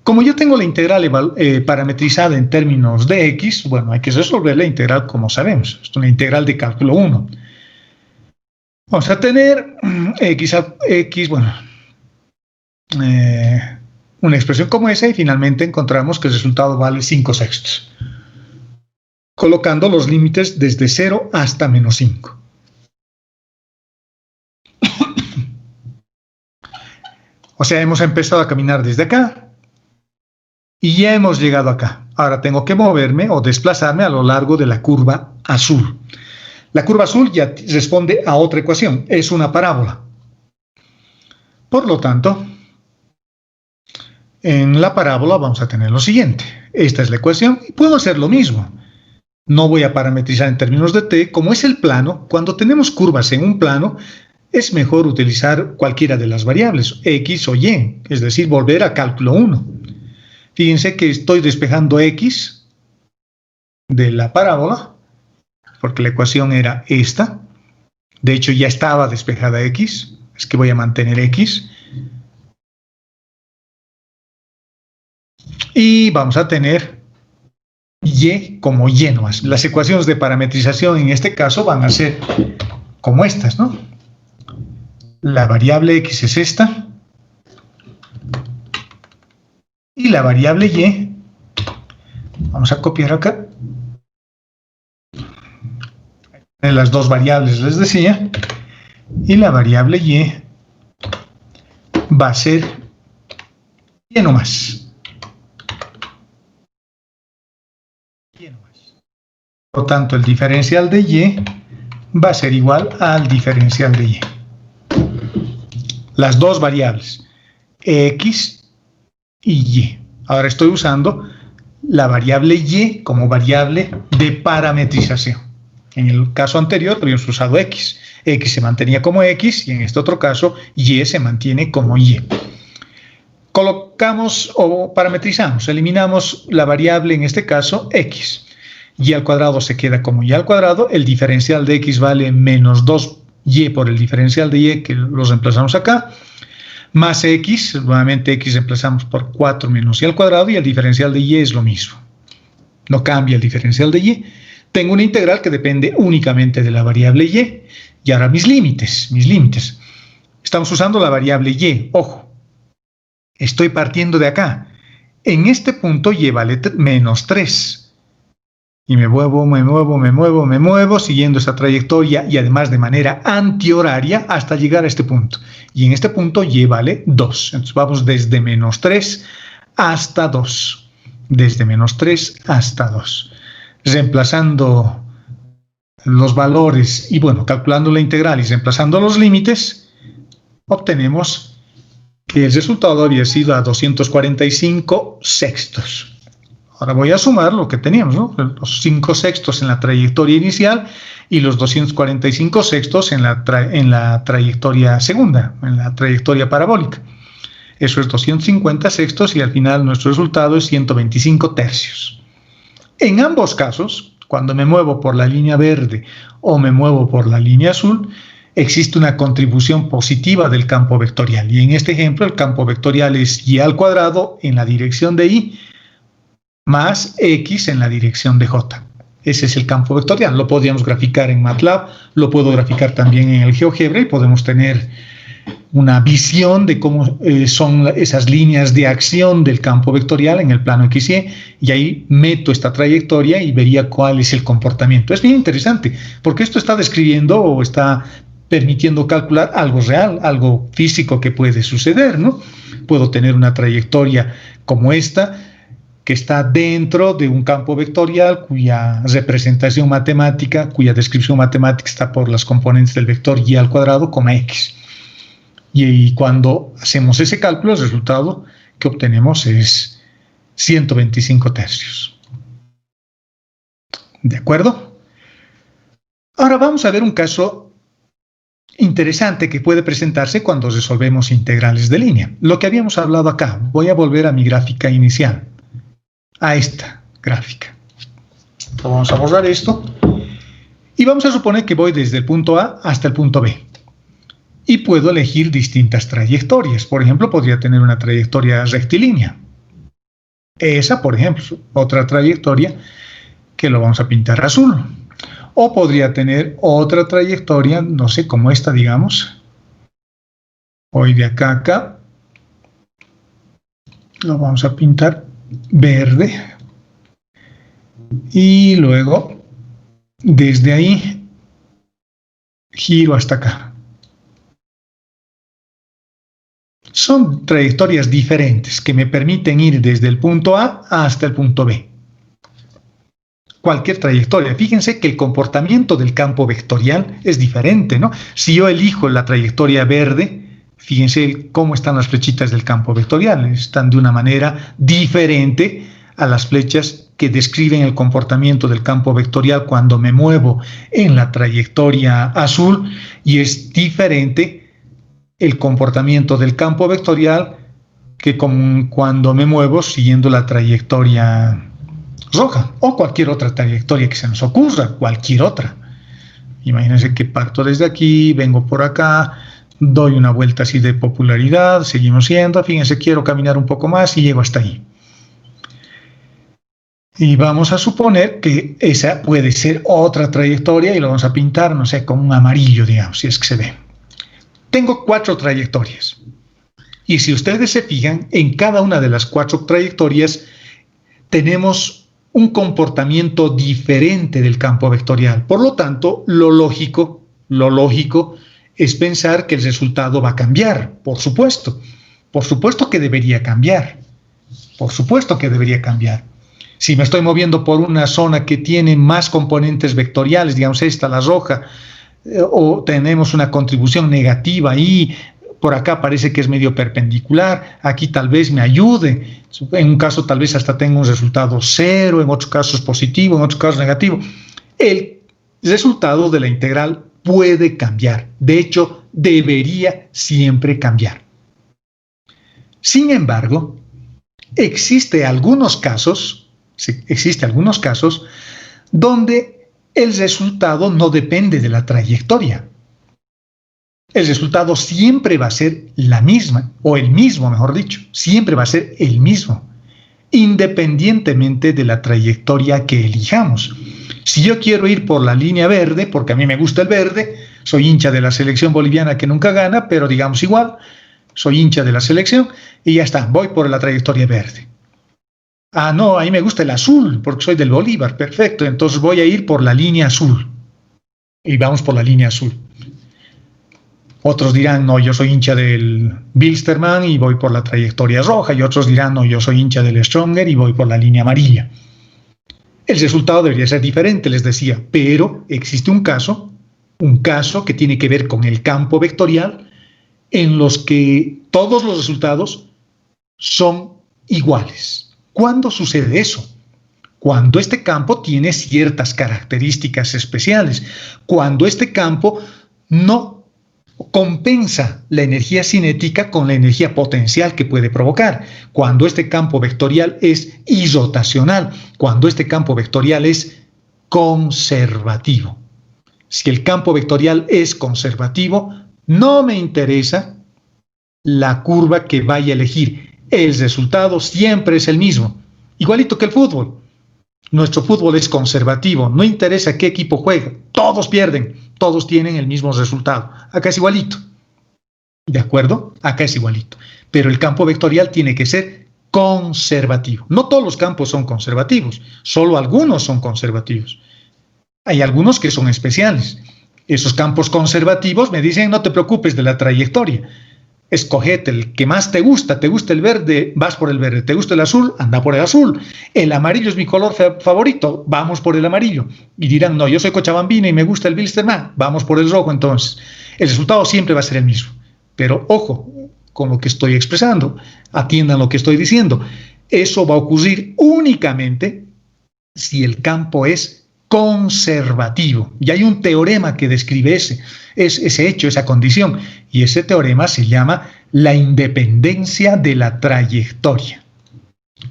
Como yo tengo la integral parametrizada en términos de x, bueno, hay que resolver la integral como sabemos. Esto es una integral de cálculo 1. Vamos a tener una expresión como esa y finalmente encontramos que el resultado vale 5/6. Colocando los límites desde 0 hasta menos 5. O sea, hemos empezado a caminar desde acá y ya hemos llegado acá. Ahora tengo que moverme o desplazarme a lo largo de la curva azul. La curva azul ya responde a otra ecuación, es una parábola. Por lo tanto, en la parábola vamos a tener lo siguiente. Esta es la ecuación y puedo hacer lo mismo. No voy a parametrizar en términos de t, como es el plano. Cuando tenemos curvas en un plano, es mejor utilizar cualquiera de las variables, x o y, es decir, volver a cálculo 1. Fíjense que estoy despejando x de la parábola, porque la ecuación era esta. De hecho, ya estaba despejada x, es que voy a mantener x. Y vamos a tener y como y nomás. Las ecuaciones de parametrización en este caso van a ser como estas, ¿no? La variable x es esta. Y la variable y, vamos a copiar acá. Las dos variables les decía. Y la variable y va a ser y nomás. Por lo tanto, el diferencial de y va a ser igual al diferencial de y. Las dos variables, x y y. Ahora estoy usando la variable y como variable de parametrización. En el caso anterior habíamos usado x. X se mantenía como x y en este otro caso y se mantiene como y. Colocamos o parametrizamos, eliminamos la variable, en este caso x. Y al cuadrado se queda como y al cuadrado. El diferencial de x vale menos 2y por el diferencial de y, que lo reemplazamos acá. Más x, nuevamente x reemplazamos por 4 menos y al cuadrado, y el diferencial de y es lo mismo. No cambia el diferencial de y. Tengo una integral que depende únicamente de la variable Y ahora mis límites. Estamos usando la variable y, ojo. Estoy partiendo de acá. En este punto y vale menos 3. Y me muevo, siguiendo esa trayectoria y además de manera antihoraria hasta llegar a este punto. Y en este punto y vale 2. Entonces vamos desde menos 3 hasta 2. Desde menos 3 hasta 2. Reemplazando los valores y bueno, calculando la integral y reemplazando los límites, obtenemos que el resultado había sido a 245 sextos. Ahora voy a sumar lo que teníamos, ¿no? Los 5 sextos en la trayectoria inicial y los 245 sextos en la trayectoria segunda, en la trayectoria parabólica. Eso es 250 sextos y al final nuestro resultado es 125 tercios. En ambos casos, cuando me muevo por la línea verde o me muevo por la línea azul, existe una contribución positiva del campo vectorial. Y en este ejemplo, el campo vectorial es y al cuadrado en la dirección de y más x en la dirección de j. Ese es el campo vectorial. Lo podríamos graficar en MATLAB, lo puedo graficar también en el GeoGebra y podemos tener una visión de cómo son esas líneas de acción del campo vectorial en el plano XY, y ahí meto esta trayectoria y vería cuál es el comportamiento. Es bien interesante, porque esto está describiendo o está permitiendo calcular algo real, algo físico que puede suceder, ¿no? Puedo tener una trayectoria como esta, que está dentro de un campo vectorial cuya representación matemática, cuya descripción matemática está por las componentes del vector y al cuadrado, x. Y cuando hacemos ese cálculo, el resultado que obtenemos es 125 tercios. ¿De acuerdo? Ahora vamos a ver un caso interesante que puede presentarse cuando resolvemos integrales de línea. Lo que habíamos hablado acá. Voy a volver a mi gráfica inicial, a esta gráfica. Vamos a borrar esto y vamos a suponer que voy desde el punto A hasta el punto B. Y puedo elegir distintas trayectorias. Por ejemplo, podría tener una trayectoria rectilínea. Esa, por ejemplo, otra trayectoria que lo vamos a pintar azul. O podría tener otra trayectoria, no sé, como esta, digamos. Voy de acá a acá. Lo vamos a pintar verde. Y luego, desde ahí, giro hasta acá. Son trayectorias diferentes que me permiten ir desde el punto A hasta el punto B. Cualquier trayectoria. Fíjense que el comportamiento del campo vectorial es diferente, ¿no? Si yo elijo la trayectoria verde, fíjense cómo están las flechitas del campo vectorial. Están de una manera diferente a las flechas que describen el comportamiento del campo vectorial cuando me muevo en la trayectoria azul, y es diferente el comportamiento del campo vectorial que cuando me muevo siguiendo la trayectoria roja o cualquier otra trayectoria que se nos ocurra, cualquier otra. Imagínense que parto desde aquí, vengo por acá, doy una vuelta así de popularidad, seguimos yendo, fíjense, quiero caminar un poco más y llego hasta ahí. Y vamos a suponer que esa puede ser otra trayectoria y lo vamos a pintar, no sé, con un amarillo, digamos, si es que se ve. Tengo 4 trayectorias. Y si ustedes se fijan, en cada una de las 4 trayectorias tenemos un comportamiento diferente del campo vectorial. Por lo tanto, lo lógico es pensar que el resultado va a cambiar, por supuesto. Por supuesto que debería cambiar. Por supuesto que debería cambiar. Si me estoy moviendo por una zona que tiene más componentes vectoriales, digamos esta, la roja, o tenemos una contribución negativa y por acá parece que es medio perpendicular, aquí tal vez me ayude, en un caso tal vez hasta tenga un resultado 0, en otros casos positivo, en otros casos negativo. El resultado de la integral puede cambiar, de hecho debería siempre cambiar. Sin embargo, existen algunos casos donde el resultado no depende de la trayectoria. El resultado siempre va a ser la misma, o el mismo, mejor dicho, siempre va a ser el mismo, independientemente de la trayectoria que elijamos. Si yo quiero ir por la línea verde, porque a mí me gusta el verde, soy hincha de la selección boliviana que nunca gana, pero digamos igual, soy hincha de la selección y ya está, voy por la trayectoria verde. Ah, no, a mí me gusta el azul porque soy del Bolívar, perfecto, entonces voy a ir por la línea azul. Y vamos por la línea azul. Otros dirán, no, yo soy hincha del Bilsterman y voy por la trayectoria roja, y otros dirán, no, yo soy hincha del Stronger y voy por la línea amarilla. El resultado debería ser diferente, les decía, pero existe un caso que tiene que ver con el campo vectorial, en los que todos los resultados son iguales. ¿Cuándo sucede eso? Cuando este campo tiene ciertas características especiales, cuando este campo no compensa la energía cinética con la energía potencial que puede provocar, cuando este campo vectorial es irrotacional, cuando este campo vectorial es conservativo. Si el campo vectorial es conservativo, no me interesa la curva que vaya a elegir. El resultado siempre es el mismo, igualito que el fútbol. Nuestro fútbol es conservativo, no interesa qué equipo juegue, todos pierden, todos tienen el mismo resultado. Acá es igualito, ¿de acuerdo? Acá es igualito, pero el campo vectorial tiene que ser conservativo. No todos los campos son conservativos, solo algunos son conservativos. Hay algunos que son especiales. Esos campos conservativos me dicen, no te preocupes de la trayectoria, escogete el que más te gusta el verde, vas por el verde, te gusta el azul, anda por el azul, el amarillo es mi color favorito, vamos por el amarillo, y dirán, no, yo soy cochabambina y me gusta el Bilsterman, vamos por el rojo. Entonces el resultado siempre va a ser el mismo, pero ojo con lo que estoy expresando, atiendan lo que estoy diciendo, eso va a ocurrir únicamente si el campo es conservativo, y hay un teorema que describe ese hecho, esa condición, y ese teorema se llama la independencia de la trayectoria.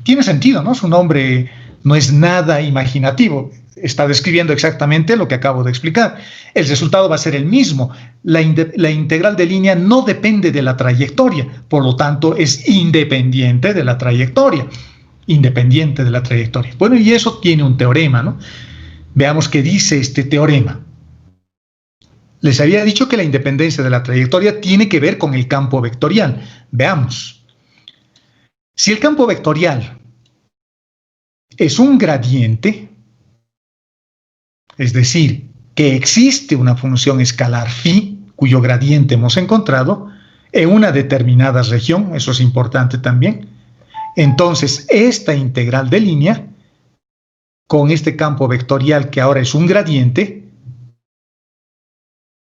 Tiene sentido, ¿no? Su nombre no es nada imaginativo, está describiendo exactamente lo que acabo de explicar. El resultado va a ser el mismo, la integral de línea no depende de la trayectoria, por lo tanto es independiente de la trayectoria, Bueno, y eso tiene un teorema, ¿no? Veamos qué dice este teorema. Les había dicho que la independencia de la trayectoria tiene que ver con el campo vectorial. Veamos. Si el campo vectorial es un gradiente, es decir, que existe una función escalar phi, cuyo gradiente hemos encontrado, en una determinada región, eso es importante también, entonces esta integral de línea con este campo vectorial que ahora es un gradiente,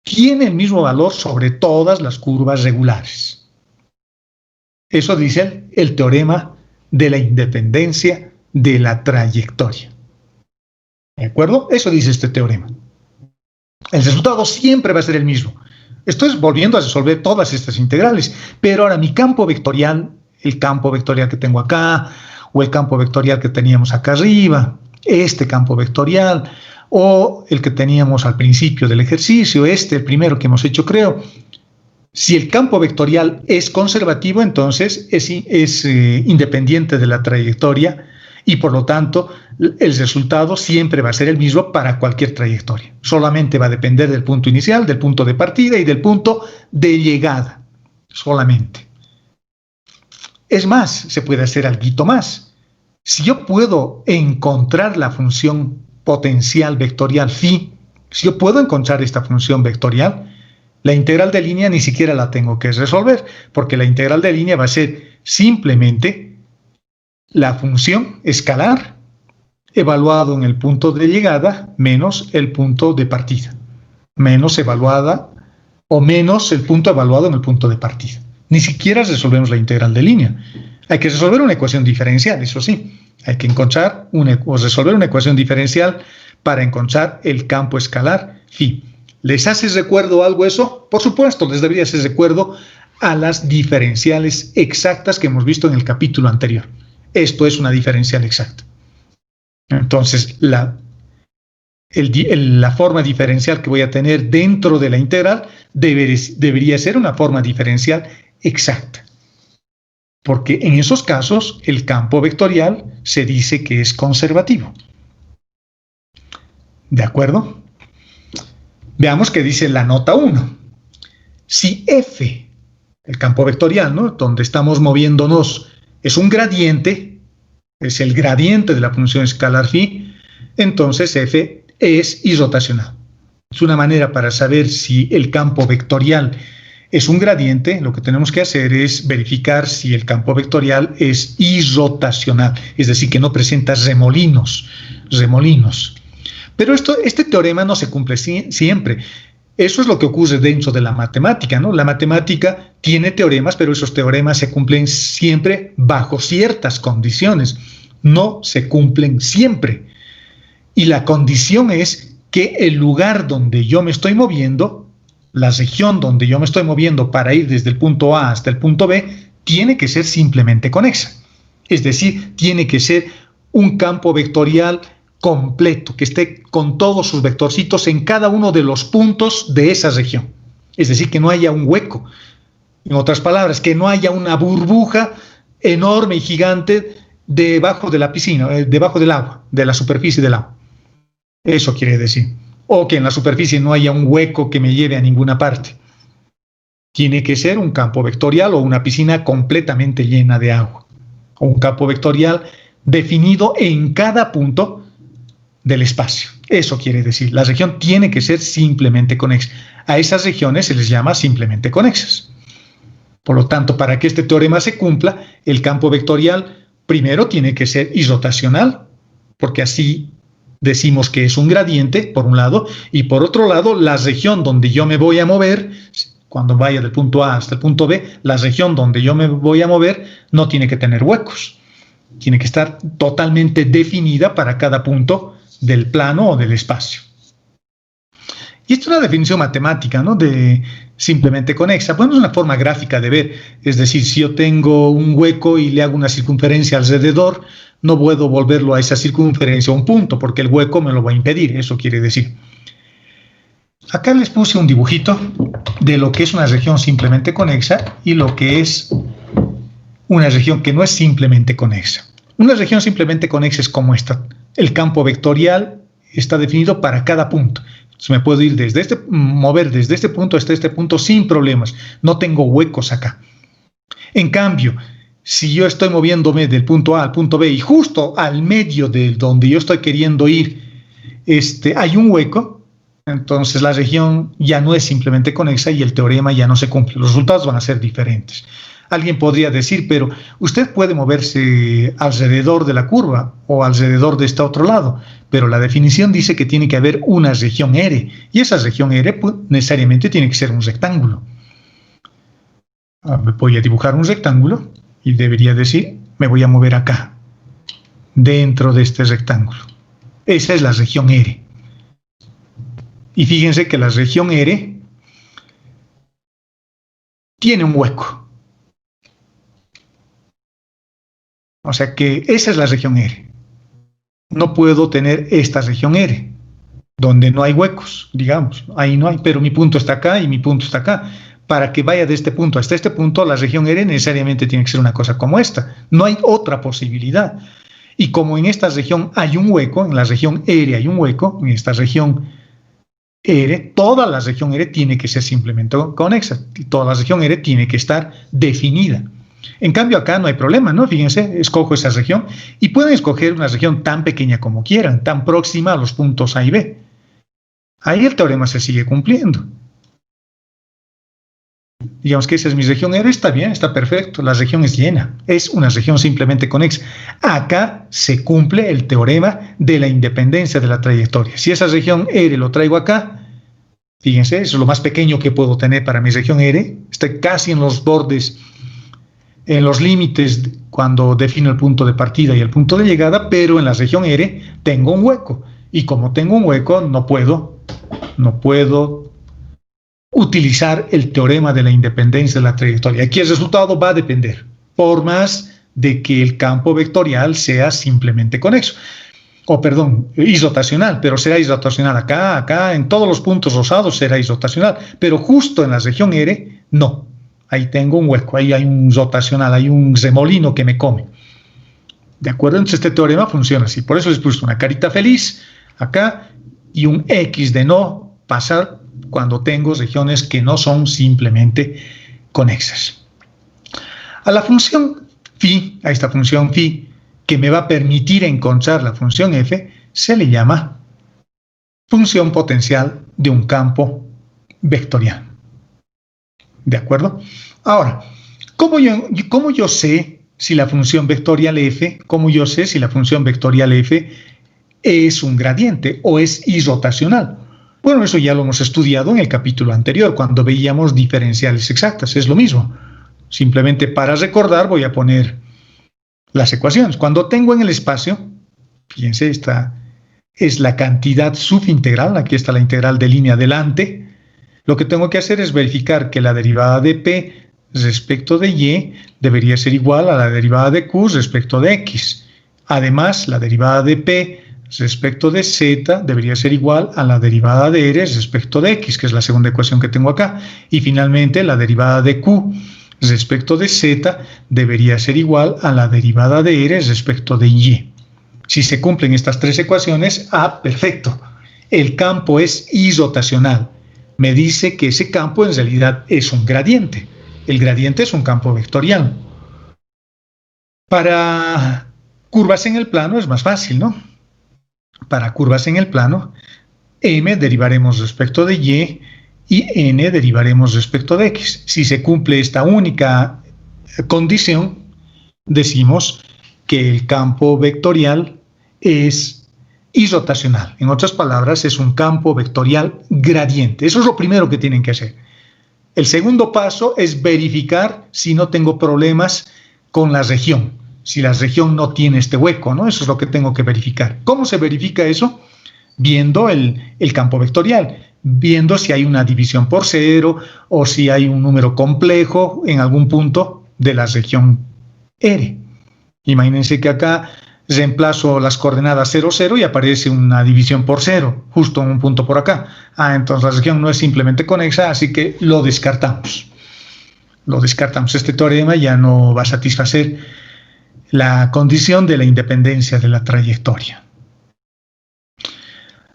tiene el mismo valor sobre todas las curvas regulares. Eso dice el teorema de la independencia de la trayectoria. ¿De acuerdo? Eso dice este teorema. El resultado siempre va a ser el mismo. Estoy volviendo a resolver todas estas integrales, pero ahora mi campo vectorial, el campo vectorial que tengo acá, o el campo vectorial que teníamos acá arriba, este campo vectorial, o el que teníamos al principio del ejercicio, el primero que hemos hecho, creo. Si el campo vectorial es conservativo, entonces es independiente de la trayectoria y por lo tanto el resultado siempre va a ser el mismo para cualquier trayectoria. Solamente va a depender del punto inicial, del punto de partida y del punto de llegada. Solamente. Es más, se puede hacer algo más. Si yo puedo encontrar la función potencial vectorial phi, si yo puedo encontrar esta función vectorial, la integral de línea ni siquiera la tengo que resolver, porque la integral de línea va a ser simplemente la función escalar evaluado en el punto de llegada menos el punto de partida, menos evaluada o menos el punto evaluado en el punto de partida. Ni siquiera resolvemos la integral de línea. Hay que resolver una ecuación diferencial, eso sí. Hay que encontrar resolver una ecuación diferencial para encontrar el campo escalar phi. ¿Les hace recuerdo algo eso? Por supuesto, les debería hacer recuerdo a las diferenciales exactas que hemos visto en el capítulo anterior. Esto es una diferencial exacta. Entonces, la forma diferencial que voy a tener dentro de la integral debería ser una forma diferencial exacta. Porque en esos casos el campo vectorial se dice que es conservativo. ¿De acuerdo? Veamos qué dice la nota 1. Si f, el campo vectorial, ¿no?, donde estamos moviéndonos, es un gradiente, es el gradiente de la función escalar phi, entonces f es irrotacional. Es una manera para saber si el campo vectorial es un gradiente. Lo que tenemos que hacer es verificar si el campo vectorial es irrotacional, es decir, que no presenta remolinos. Pero este teorema no se cumple siempre. Eso es lo que ocurre dentro de la matemática, ¿no? La matemática tiene teoremas, pero esos teoremas se cumplen siempre bajo ciertas condiciones. No se cumplen siempre. Y la condición es que el lugar donde yo me estoy moviendo, la región donde yo me estoy moviendo para ir desde el punto A hasta el punto B, tiene que ser simplemente conexa. Es decir, tiene que ser un campo vectorial completo, que esté con todos sus vectorcitos en cada uno de los puntos de esa región. Es decir, que no haya un hueco. En otras palabras, que no haya una burbuja enorme y gigante debajo de la piscina, debajo del agua, de la superficie del agua. Eso quiere decir. O que en la superficie no haya un hueco que me lleve a ninguna parte. Tiene que ser un campo vectorial o una piscina completamente llena de agua. O un campo vectorial definido en cada punto del espacio. Eso quiere decir. La región tiene que ser simplemente conexa. A esas regiones se les llama simplemente conexas. Por lo tanto, para que este teorema se cumpla, el campo vectorial primero tiene que ser irrotacional, porque así decimos que es un gradiente, por un lado, y por otro lado, la región donde yo me voy a mover, cuando vaya del punto A hasta el punto B, la región donde yo me voy a mover no tiene que tener huecos. Tiene que estar totalmente definida para cada punto del plano o del espacio. Y esto es una definición matemática, ¿no?, de simplemente conexa. Bueno, es una forma gráfica de ver. Es decir, si yo tengo un hueco y le hago una circunferencia alrededor, no puedo volverlo a esa circunferencia a un punto, porque el hueco me lo va a impedir. Eso quiere decir. Acá les puse un dibujito de lo que es una región simplemente conexa y lo que es una región que no es simplemente conexa. Una región simplemente conexa es como esta. El campo vectorial está definido para cada punto. Entonces me puedo ir mover desde este punto hasta este punto sin problemas. No tengo huecos acá. En cambio, si yo estoy moviéndome del punto A al punto B y justo al medio de donde yo estoy queriendo ir, hay un hueco, entonces la región ya no es simplemente conexa y el teorema ya no se cumple. Los resultados van a ser diferentes. Alguien podría decir, pero usted puede moverse alrededor de la curva o alrededor de este otro lado, pero la definición dice que tiene que haber una región R, y esa región R pues, necesariamente tiene que ser un rectángulo. Voy a dibujar un rectángulo y debería decir, me voy a mover acá, dentro de este rectángulo. Esa es la región R. Y fíjense que la región R tiene un hueco. O sea que esa es la región R. No puedo tener esta región R, donde no hay huecos, digamos. Ahí no hay, pero mi punto está acá y mi punto está acá. Para que vaya de este punto hasta este punto, la región R necesariamente tiene que ser una cosa como esta. No hay otra posibilidad. Y como en esta región hay un hueco, en la región R hay un hueco, en esta región R, toda la región R tiene que ser simplemente conexa. Toda la región R tiene que estar definida. En cambio acá no hay problema, ¿no? Fíjense, escojo esa región y pueden escoger una región tan pequeña como quieran, tan próxima a los puntos A y B. Ahí el teorema se sigue cumpliendo. Digamos que esa es mi región R, está bien, está perfecto, la región es llena, es una región simplemente conexa. Acá se cumple el teorema de la independencia de la trayectoria. Si esa región R lo traigo acá, fíjense, eso es lo más pequeño que puedo tener para mi región R, estoy casi en los bordes, en los límites cuando defino el punto de partida y el punto de llegada, pero en la región R tengo un hueco, y como tengo un hueco no puedo utilizar el teorema de la independencia de la trayectoria. Aquí el resultado va a depender, por más de que el campo vectorial sea simplemente conexo, irrotacional, pero será irrotacional acá, en todos los puntos rosados será irrotacional, pero justo en la región R, no. Ahí tengo un hueco, ahí hay un rotacional, hay un remolino que me come. ¿De acuerdo? Entonces este teorema funciona así. Por eso les puse una carita feliz acá y un X de no pasar cuando tengo regiones que no son simplemente conexas. A la función phi, a esta función phi, que me va a permitir encontrar la función f, se le llama función potencial de un campo vectorial. ¿De acuerdo? Ahora, ¿cómo yo sé si la función vectorial f, cómo yo sé si la función vectorial f es un gradiente o es irrotacional? Bueno, eso ya lo hemos estudiado en el capítulo anterior, cuando veíamos diferenciales exactas. Es lo mismo. Simplemente para recordar voy a poner las ecuaciones. Cuando tengo en el espacio, fíjense, esta es la cantidad subintegral, aquí está la integral de línea delante. Lo que tengo que hacer es verificar que la derivada de p respecto de y debería ser igual a la derivada de q respecto de x. Además, la derivada de p respecto de z debería ser igual a la derivada de r respecto de x, que es la segunda ecuación que tengo acá. Y finalmente, la derivada de q respecto de z debería ser igual a la derivada de r respecto de y. Si se cumplen estas tres ecuaciones, perfecto. El campo es irrotacional. Me dice que ese campo en realidad es un gradiente. El gradiente es un campo vectorial. Para curvas en el plano es más fácil, ¿no? Para curvas en el plano, m derivaremos respecto de y n derivaremos respecto de x. Si se cumple esta única condición, decimos que el campo vectorial es irrotacional. En otras palabras, es un campo vectorial gradiente. Eso es lo primero que tienen que hacer. El segundo paso es verificar si no tengo problemas con la región, si la región no tiene este hueco, ¿no? Eso es lo que tengo que verificar. ¿Cómo se verifica eso? Viendo el campo vectorial, viendo si hay una división por cero o si hay un número complejo en algún punto de la región R. Imagínense que acá reemplazo las coordenadas 0, 0 y aparece una división por 0, justo en un punto por acá. Entonces la región no es simplemente conexa, así que lo descartamos. Lo descartamos. Este teorema ya no va a satisfacer la condición de la independencia de la trayectoria.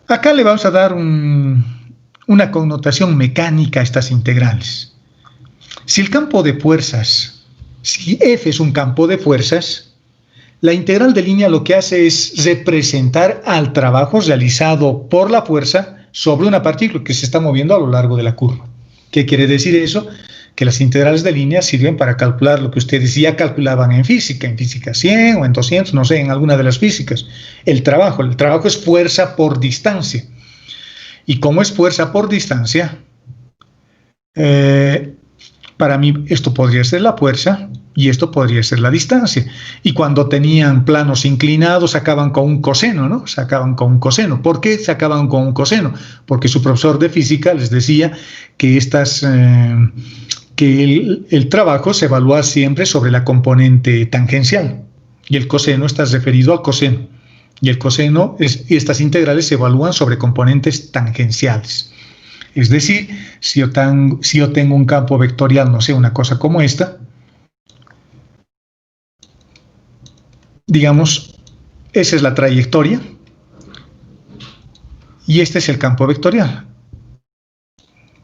Acá le vamos a dar una connotación mecánica a estas integrales. Si el campo de fuerzas, si F es un campo de fuerzas, la integral de línea lo que hace es representar al trabajo realizado por la fuerza sobre una partícula que se está moviendo a lo largo de la curva. ¿Qué quiere decir eso? Que las integrales de línea sirven para calcular lo que ustedes ya calculaban en física 100 o en 200, no sé, en alguna de las físicas. El trabajo es fuerza por distancia. Y como es fuerza por distancia, para mí esto podría ser la fuerza y esto podría ser la distancia. Y cuando tenían planos inclinados sacaban con un coseno, ¿no? Sacaban con un coseno. ¿Por qué sacaban con un coseno? Porque su profesor de física les decía que el trabajo se evalúa siempre sobre la componente tangencial. Y el coseno está referido al coseno. Y el coseno, estas integrales se evalúan sobre componentes tangenciales. Es decir, si yo tengo un campo vectorial, no sé, una cosa como esta, digamos, esa es la trayectoria y este es el campo vectorial.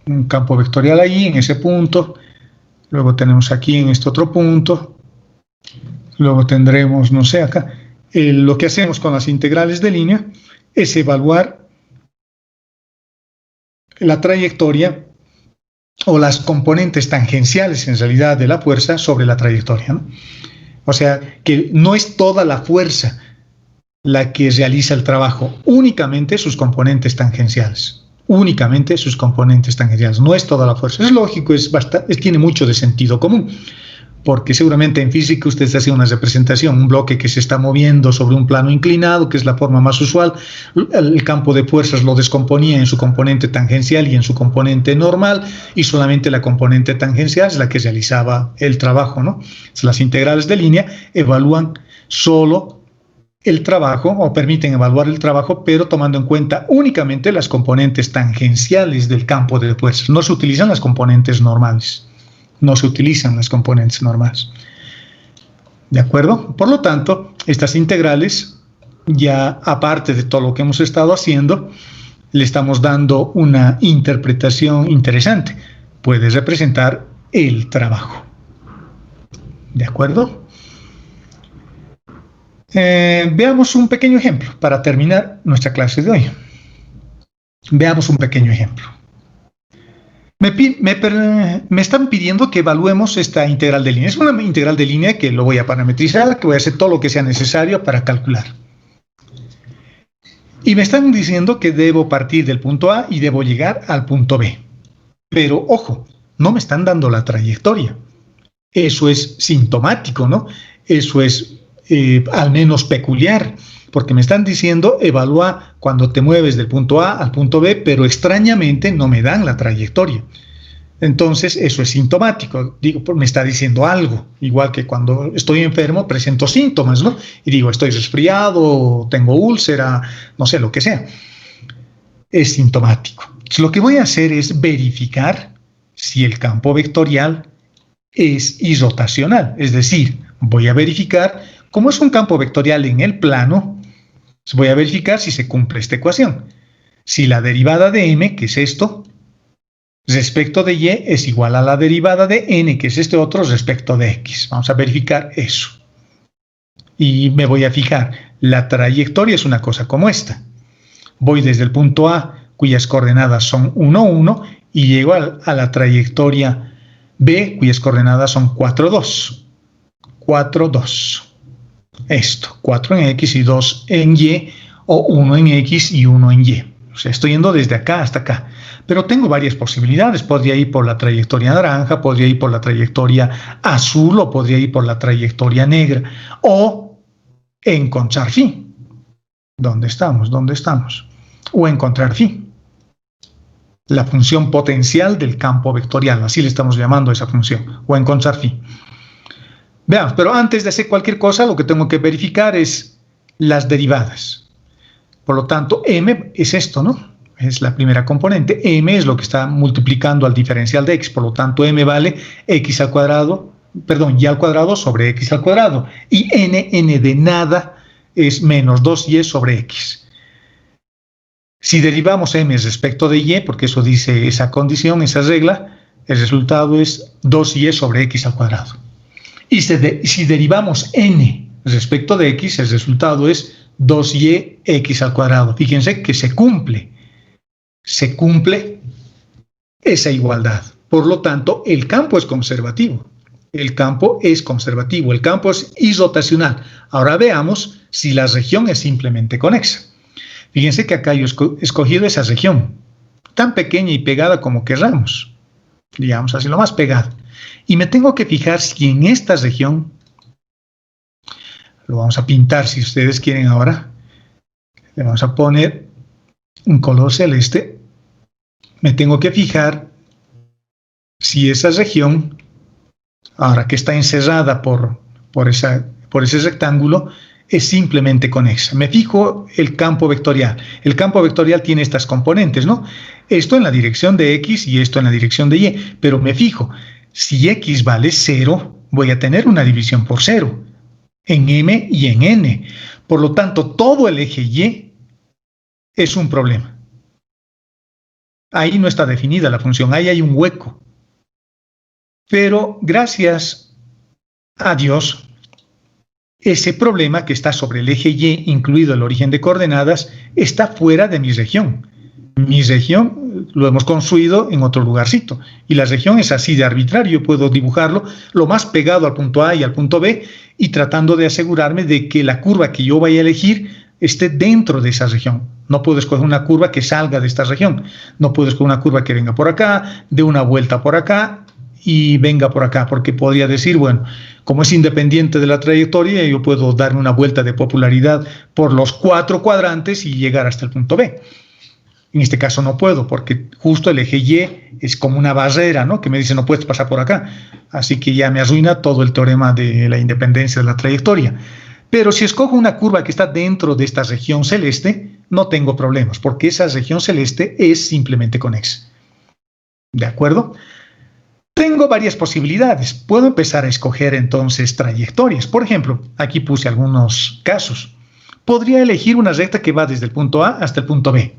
Un campo vectorial ahí, en ese punto, luego tenemos aquí en este otro punto, luego tendremos, no sé, acá. Lo que hacemos con las integrales de línea es evaluar la trayectoria o las componentes tangenciales en realidad de la fuerza sobre la trayectoria, ¿no? O sea, que no es toda la fuerza la que realiza el trabajo, únicamente sus componentes tangenciales. Únicamente sus componentes tangenciales, no es toda la fuerza. Es lógico, tiene mucho de sentido común, porque seguramente en física usted hace una representación, un bloque que se está moviendo sobre un plano inclinado, que es la forma más usual. El campo de fuerzas lo descomponía en su componente tangencial y en su componente normal, y solamente la componente tangencial es la que realizaba el trabajo, ¿no? Las integrales de línea evalúan solo el trabajo, o permiten evaluar el trabajo, pero tomando en cuenta únicamente las componentes tangenciales del campo de fuerzas. No se utilizan las componentes normales. No se utilizan las componentes normales. ¿De acuerdo? Por lo tanto, estas integrales, ya aparte de todo lo que hemos estado haciendo, le estamos dando una interpretación interesante. Puede representar el trabajo. ¿De acuerdo? Veamos un pequeño ejemplo para terminar nuestra clase de hoy. Veamos un pequeño ejemplo. Me están pidiendo que evaluemos esta integral de línea. Es una integral de línea que lo voy a parametrizar, que voy a hacer todo lo que sea necesario para calcular. Y me están diciendo que debo partir del punto A y debo llegar al punto B. Pero, ojo, no me están dando la trayectoria. Eso es sintomático, ¿no? Eso es al menos peculiar, porque me están diciendo evalúa cuando te mueves del punto A al punto B, pero extrañamente no me dan la trayectoria. Entonces, eso es sintomático. Digo, me está diciendo algo. Igual que cuando estoy enfermo, presento síntomas, ¿no? Y digo, estoy resfriado, tengo úlcera, no sé, lo que sea. Es sintomático. Entonces, lo que voy a hacer es verificar si el campo vectorial es irrotacional. Es decir, voy a verificar, como es un campo vectorial en el plano, voy a verificar si se cumple esta ecuación. Si la derivada de m, que es esto, respecto de y es igual a la derivada de n, que es este otro, respecto de x. Vamos a verificar eso. Y me voy a fijar, la trayectoria es una cosa como esta. Voy desde el punto A, cuyas coordenadas son 1, 1, y llego a la trayectoria B, cuyas coordenadas son 4, 2. 4, 2. Esto, 4 en X y 2 en Y, o 1 en X y 1 en Y. O sea, estoy yendo desde acá hasta acá. Pero tengo varias posibilidades. Podría ir por la trayectoria naranja, podría ir por la trayectoria azul, o podría ir por la trayectoria negra. O encontrar phi. ¿Dónde estamos? ¿Dónde estamos? O encontrar phi. La función potencial del campo vectorial. Así le estamos llamando a esa función. O encontrar phi. Veamos, pero antes de hacer cualquier cosa, lo que tengo que verificar es las derivadas. Por lo tanto, m es esto, ¿no? Es la primera componente. M es lo que está multiplicando al diferencial de x. Por lo tanto, m vale x al cuadrado, perdón, y al cuadrado sobre x al cuadrado. Y n de nada, es menos 2y sobre x. Si derivamos m respecto de y, porque eso dice esa condición, esa regla, el resultado es 2y sobre x al cuadrado. Y si derivamos n respecto de x, el resultado es 2y x al cuadrado. Fíjense que se cumple esa igualdad. Por lo tanto, el campo es conservativo. El campo es conservativo, el campo es irrotacional. Ahora veamos si la región es simplemente conexa. Fíjense que acá yo he escogido esa región, tan pequeña y pegada como querramos, digamos así, lo más pegado. Y me tengo que fijar si en esta región, lo vamos a pintar si ustedes quieren ahora, le vamos a poner un color celeste, me tengo que fijar si esa región, ahora que está encerrada por ese rectángulo, es simplemente conexa. Me fijo el campo vectorial. El campo vectorial tiene estas componentes, ¿no? Esto en la dirección de x y esto en la dirección de y, pero me fijo, si x vale 0, voy a tener una división por 0 en m y en n. Por lo tanto, todo el eje y es un problema. Ahí no está definida la función, ahí hay un hueco. Pero gracias a Dios, ese problema que está sobre el eje y, incluido el origen de coordenadas, está fuera de mi región. Mi región lo hemos construido en otro lugarcito. Y la región es así de arbitrario. Yo puedo dibujarlo lo más pegado al punto A y al punto B y tratando de asegurarme de que la curva que yo vaya a elegir esté dentro de esa región. No puedo escoger una curva que salga de esta región. No puedo escoger una curva que venga por acá, dé una vuelta por acá y venga por acá, porque podría decir, bueno, como es independiente de la trayectoria, yo puedo darme una vuelta de popularidad por los 4 cuadrantes y llegar hasta el punto B. En este caso no puedo, porque justo el eje Y es como una barrera, ¿no? Que me dice no puedes pasar por acá. Así que ya me arruina todo el teorema de la independencia de la trayectoria. Pero si escojo una curva que está dentro de esta región celeste, no tengo problemas, porque esa región celeste es simplemente conexa. ¿De acuerdo? Tengo varias posibilidades. Puedo empezar a escoger entonces trayectorias. Por ejemplo, aquí puse algunos casos. Podría elegir una recta que va desde el punto A hasta el punto B.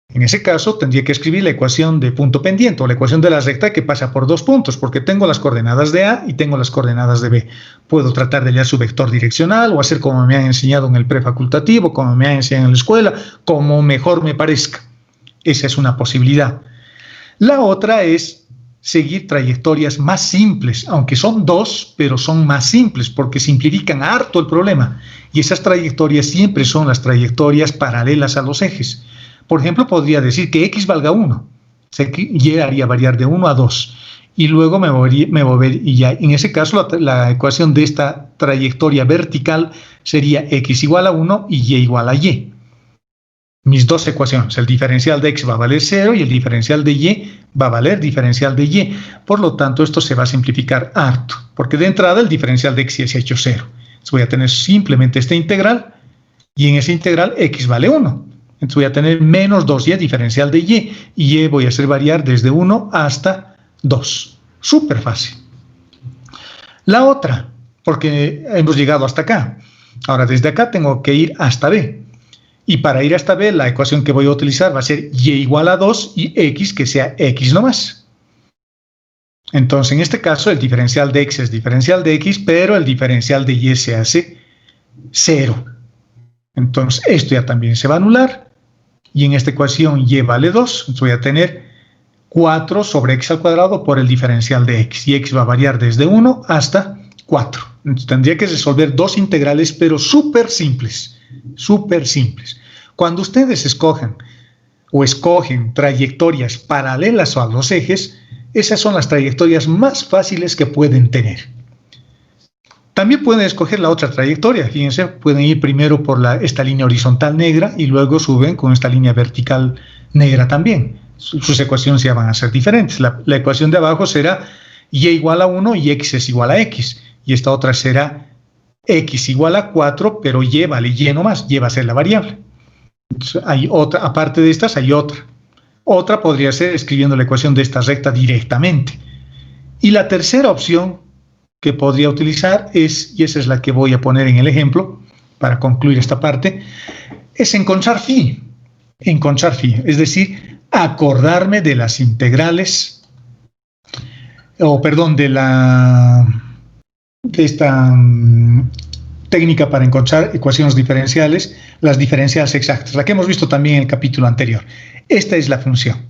En ese caso, tendría que escribir la ecuación de punto pendiente o la ecuación de la recta que pasa por dos puntos, porque tengo las coordenadas de A y tengo las coordenadas de B. Puedo tratar de hallar su vector direccional o hacer como me han enseñado en el prefacultativo, como me han enseñado en la escuela, como mejor me parezca. Esa es una posibilidad. La otra es seguir trayectorias más simples, aunque son dos, pero son más simples porque simplifican harto el problema. Y esas trayectorias siempre son las trayectorias paralelas a los ejes. Por ejemplo, podría decir que x valga 1, y haría variar de 1 a 2, y luego me movería, y ya en ese caso la ecuación de esta trayectoria vertical sería x igual a 1 y y igual a y. Mis dos ecuaciones, el diferencial de x va a valer 0 y el diferencial de y va a valer diferencial de y. Por lo tanto, esto se va a simplificar harto, porque de entrada el diferencial de x ya se ha hecho 0. Entonces voy a tener simplemente esta integral, y en esa integral x vale 1. Entonces voy a tener menos 2y diferencial de y voy a hacer variar desde 1 hasta 2. Súper fácil. La otra, porque hemos llegado hasta acá. Ahora, desde acá tengo que ir hasta b. Y para ir hasta b, la ecuación que voy a utilizar va a ser y igual a 2 y x que sea x nomás. Entonces, en este caso, el diferencial de x es diferencial de x, pero el diferencial de y se hace 0. Entonces, esto ya también se va a anular. Y en esta ecuación y vale 2, entonces voy a tener 4 sobre x al cuadrado por el diferencial de x. Y x va a variar desde 1 hasta 4. Entonces tendría que resolver dos integrales, pero súper simples. Súper simples. Cuando ustedes escogen trayectorias paralelas a los ejes, esas son las trayectorias más fáciles que pueden tener. También pueden escoger la otra trayectoria, fíjense, pueden ir primero por esta línea horizontal negra y luego suben con esta línea vertical negra también. Sus ecuaciones ya van a ser diferentes. La ecuación de abajo será y igual a 1 y x es igual a x. Y esta otra será x igual a 4, pero y vale y nomás, y va a ser la variable. Entonces, hay otra, aparte de estas hay otra. Otra podría ser escribiendo la ecuación de esta recta directamente. Y la tercera opción que podría utilizar es, y esa es la que voy a poner en el ejemplo para concluir esta parte, es encontrar phi, es decir, acordarme de las integrales, de esta técnica para encontrar ecuaciones diferenciales, las diferenciales exactas, la que hemos visto también en el capítulo anterior. Esta es la función.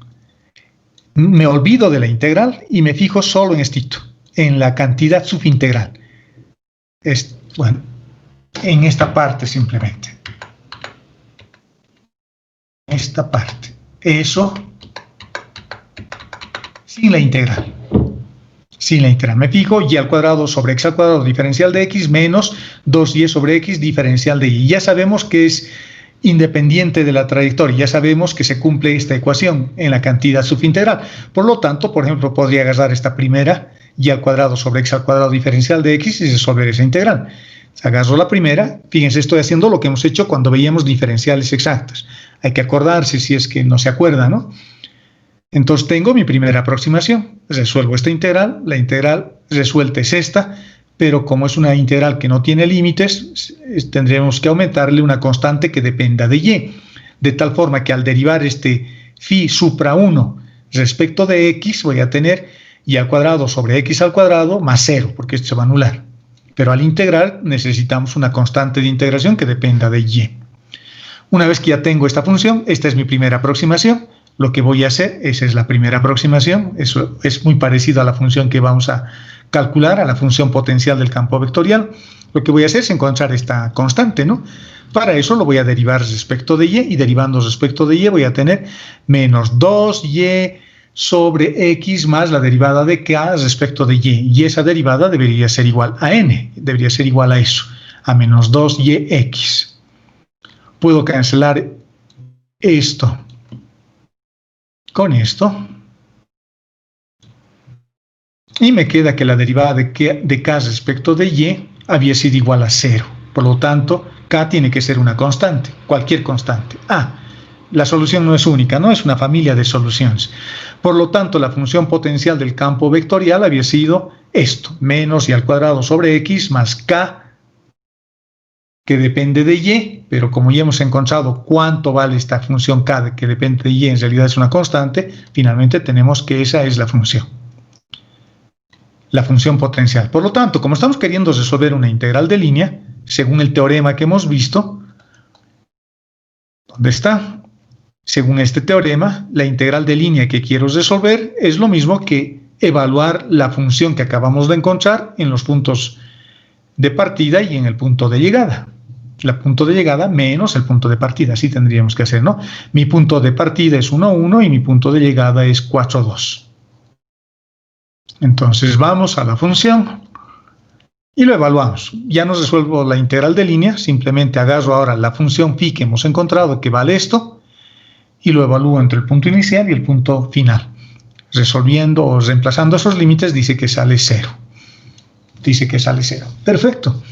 Me olvido de la integral y me fijo solo en esto, en la cantidad subintegral. Bueno, en esta parte simplemente. Esta parte. Eso sin la integral. Sin la integral. Me fijo y al cuadrado sobre x al cuadrado diferencial de x menos 2y sobre x diferencial de y. Ya sabemos que es independiente de la trayectoria, ya sabemos que se cumple esta ecuación en la cantidad subintegral. Por lo tanto, por ejemplo, podría agarrar esta primera y al cuadrado sobre x al cuadrado diferencial de x y resolver esa integral. Agarro la primera, fíjense, estoy haciendo lo que hemos hecho cuando veíamos diferenciales exactas. Hay que acordarse si es que no se acuerda, ¿no? Entonces tengo mi primera aproximación, resuelvo esta integral, la integral resuelta es esta, pero como es una integral que no tiene límites, tendremos que aumentarle una constante que dependa de y, de tal forma que al derivar este phi supra 1 respecto de x, voy a tener y al cuadrado sobre x al cuadrado más 0, porque esto se va a anular. Pero al integrar necesitamos una constante de integración que dependa de y. Una vez que ya tengo esta función, esta es mi primera aproximación, lo que voy a hacer, esa es la primera aproximación, eso es muy parecido a la función que vamos a calcular, a la función potencial del campo vectorial. Lo que voy a hacer es encontrar esta constante, ¿no? Para eso lo voy a derivar respecto de y derivando respecto de y voy a tener menos 2y sobre x más la derivada de k respecto de y esa derivada debería ser igual a n, debería ser igual a eso, a menos 2yx. Puedo cancelar esto con esto y me queda que la derivada de k respecto de y había sido igual a 0. Por lo tanto, k tiene que ser una constante, cualquier constante. La solución no es única, no es una familia de soluciones. Por lo tanto, la función potencial del campo vectorial había sido esto, menos y al cuadrado sobre x más k que depende de y, pero como ya hemos encontrado cuánto vale esta función k que depende de y, en realidad es una constante, finalmente tenemos que esa es la función potencial. Por lo tanto, como estamos queriendo resolver una integral de línea, según el teorema que hemos visto, ¿dónde está? Según este teorema, la integral de línea que quiero resolver es lo mismo que evaluar la función que acabamos de encontrar en los puntos de partida y en el punto de llegada. El punto de llegada menos el punto de partida, así tendríamos que hacer, ¿no? Mi punto de partida es 1, 1 y mi punto de llegada es 4, 2. Entonces vamos a la función y lo evaluamos. Ya nos resuelvo la integral de línea, simplemente agarro ahora la función phi que hemos encontrado, que vale esto, y lo evalúo entre el punto inicial y el punto final. Resolviendo o reemplazando esos límites dice que sale 0. Dice que sale 0. Perfecto.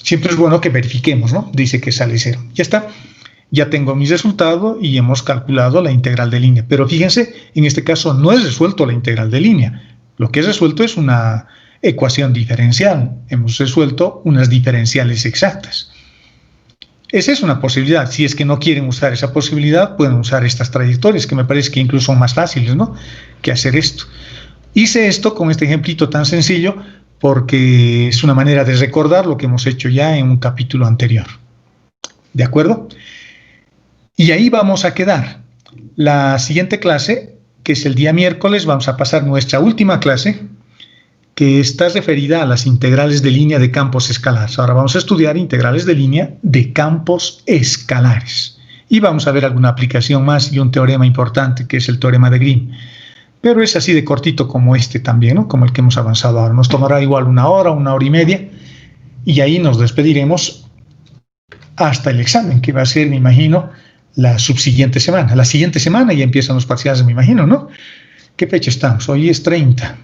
Siempre es bueno que verifiquemos, ¿no? Dice que sale 0. Ya está. Ya tengo mi resultado y hemos calculado la integral de línea. Pero fíjense, en este caso no he resuelto la integral de línea. Lo que he resuelto es una ecuación diferencial. Hemos resuelto unas diferenciales exactas. Esa es una posibilidad. Si es que no quieren usar esa posibilidad, pueden usar estas trayectorias, que me parece que incluso son más fáciles, ¿no?, que hacer esto. Hice esto con este ejemplito tan sencillo porque es una manera de recordar lo que hemos hecho ya en un capítulo anterior. ¿De acuerdo? Y ahí vamos a quedar. La siguiente clase, que es el día miércoles, vamos a pasar nuestra última clase, que está referida a las integrales de línea de campos escalares. Ahora vamos a estudiar integrales de línea de campos escalares. Y vamos a ver alguna aplicación más y un teorema importante, que es el teorema de Green. Pero es así de cortito como este también, ¿no?, como el que hemos avanzado ahora. Nos tomará igual una hora y media, y ahí nos despediremos hasta el examen, que va a ser, me imagino, la subsiguiente semana. La siguiente semana ya empiezan los parciales, me imagino, ¿no? ¿Qué fecha estamos? Hoy es 30.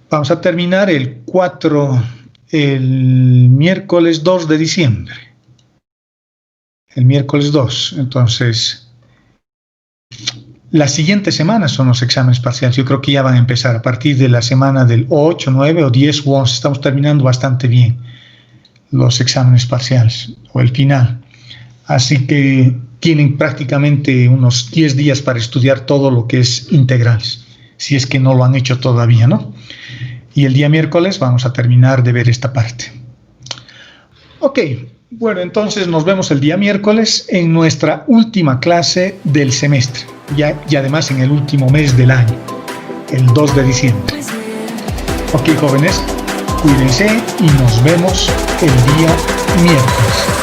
Vamos a terminar el miércoles 2 de diciembre. El miércoles 2. Entonces, la siguiente semana son los exámenes parciales. Yo creo que ya van a empezar a partir de la semana del 8, 9 o 10 u 11. Estamos terminando bastante bien los exámenes parciales o el final. Así que tienen prácticamente unos 10 días para estudiar todo lo que es integrales, si es que no lo han hecho todavía, ¿no? Y el día miércoles vamos a terminar de ver esta parte. Ok, bueno, entonces nos vemos el día miércoles en nuestra última clase del semestre, y además en el último mes del año, el 2 de diciembre. Ok, jóvenes, cuídense y nos vemos el día miércoles.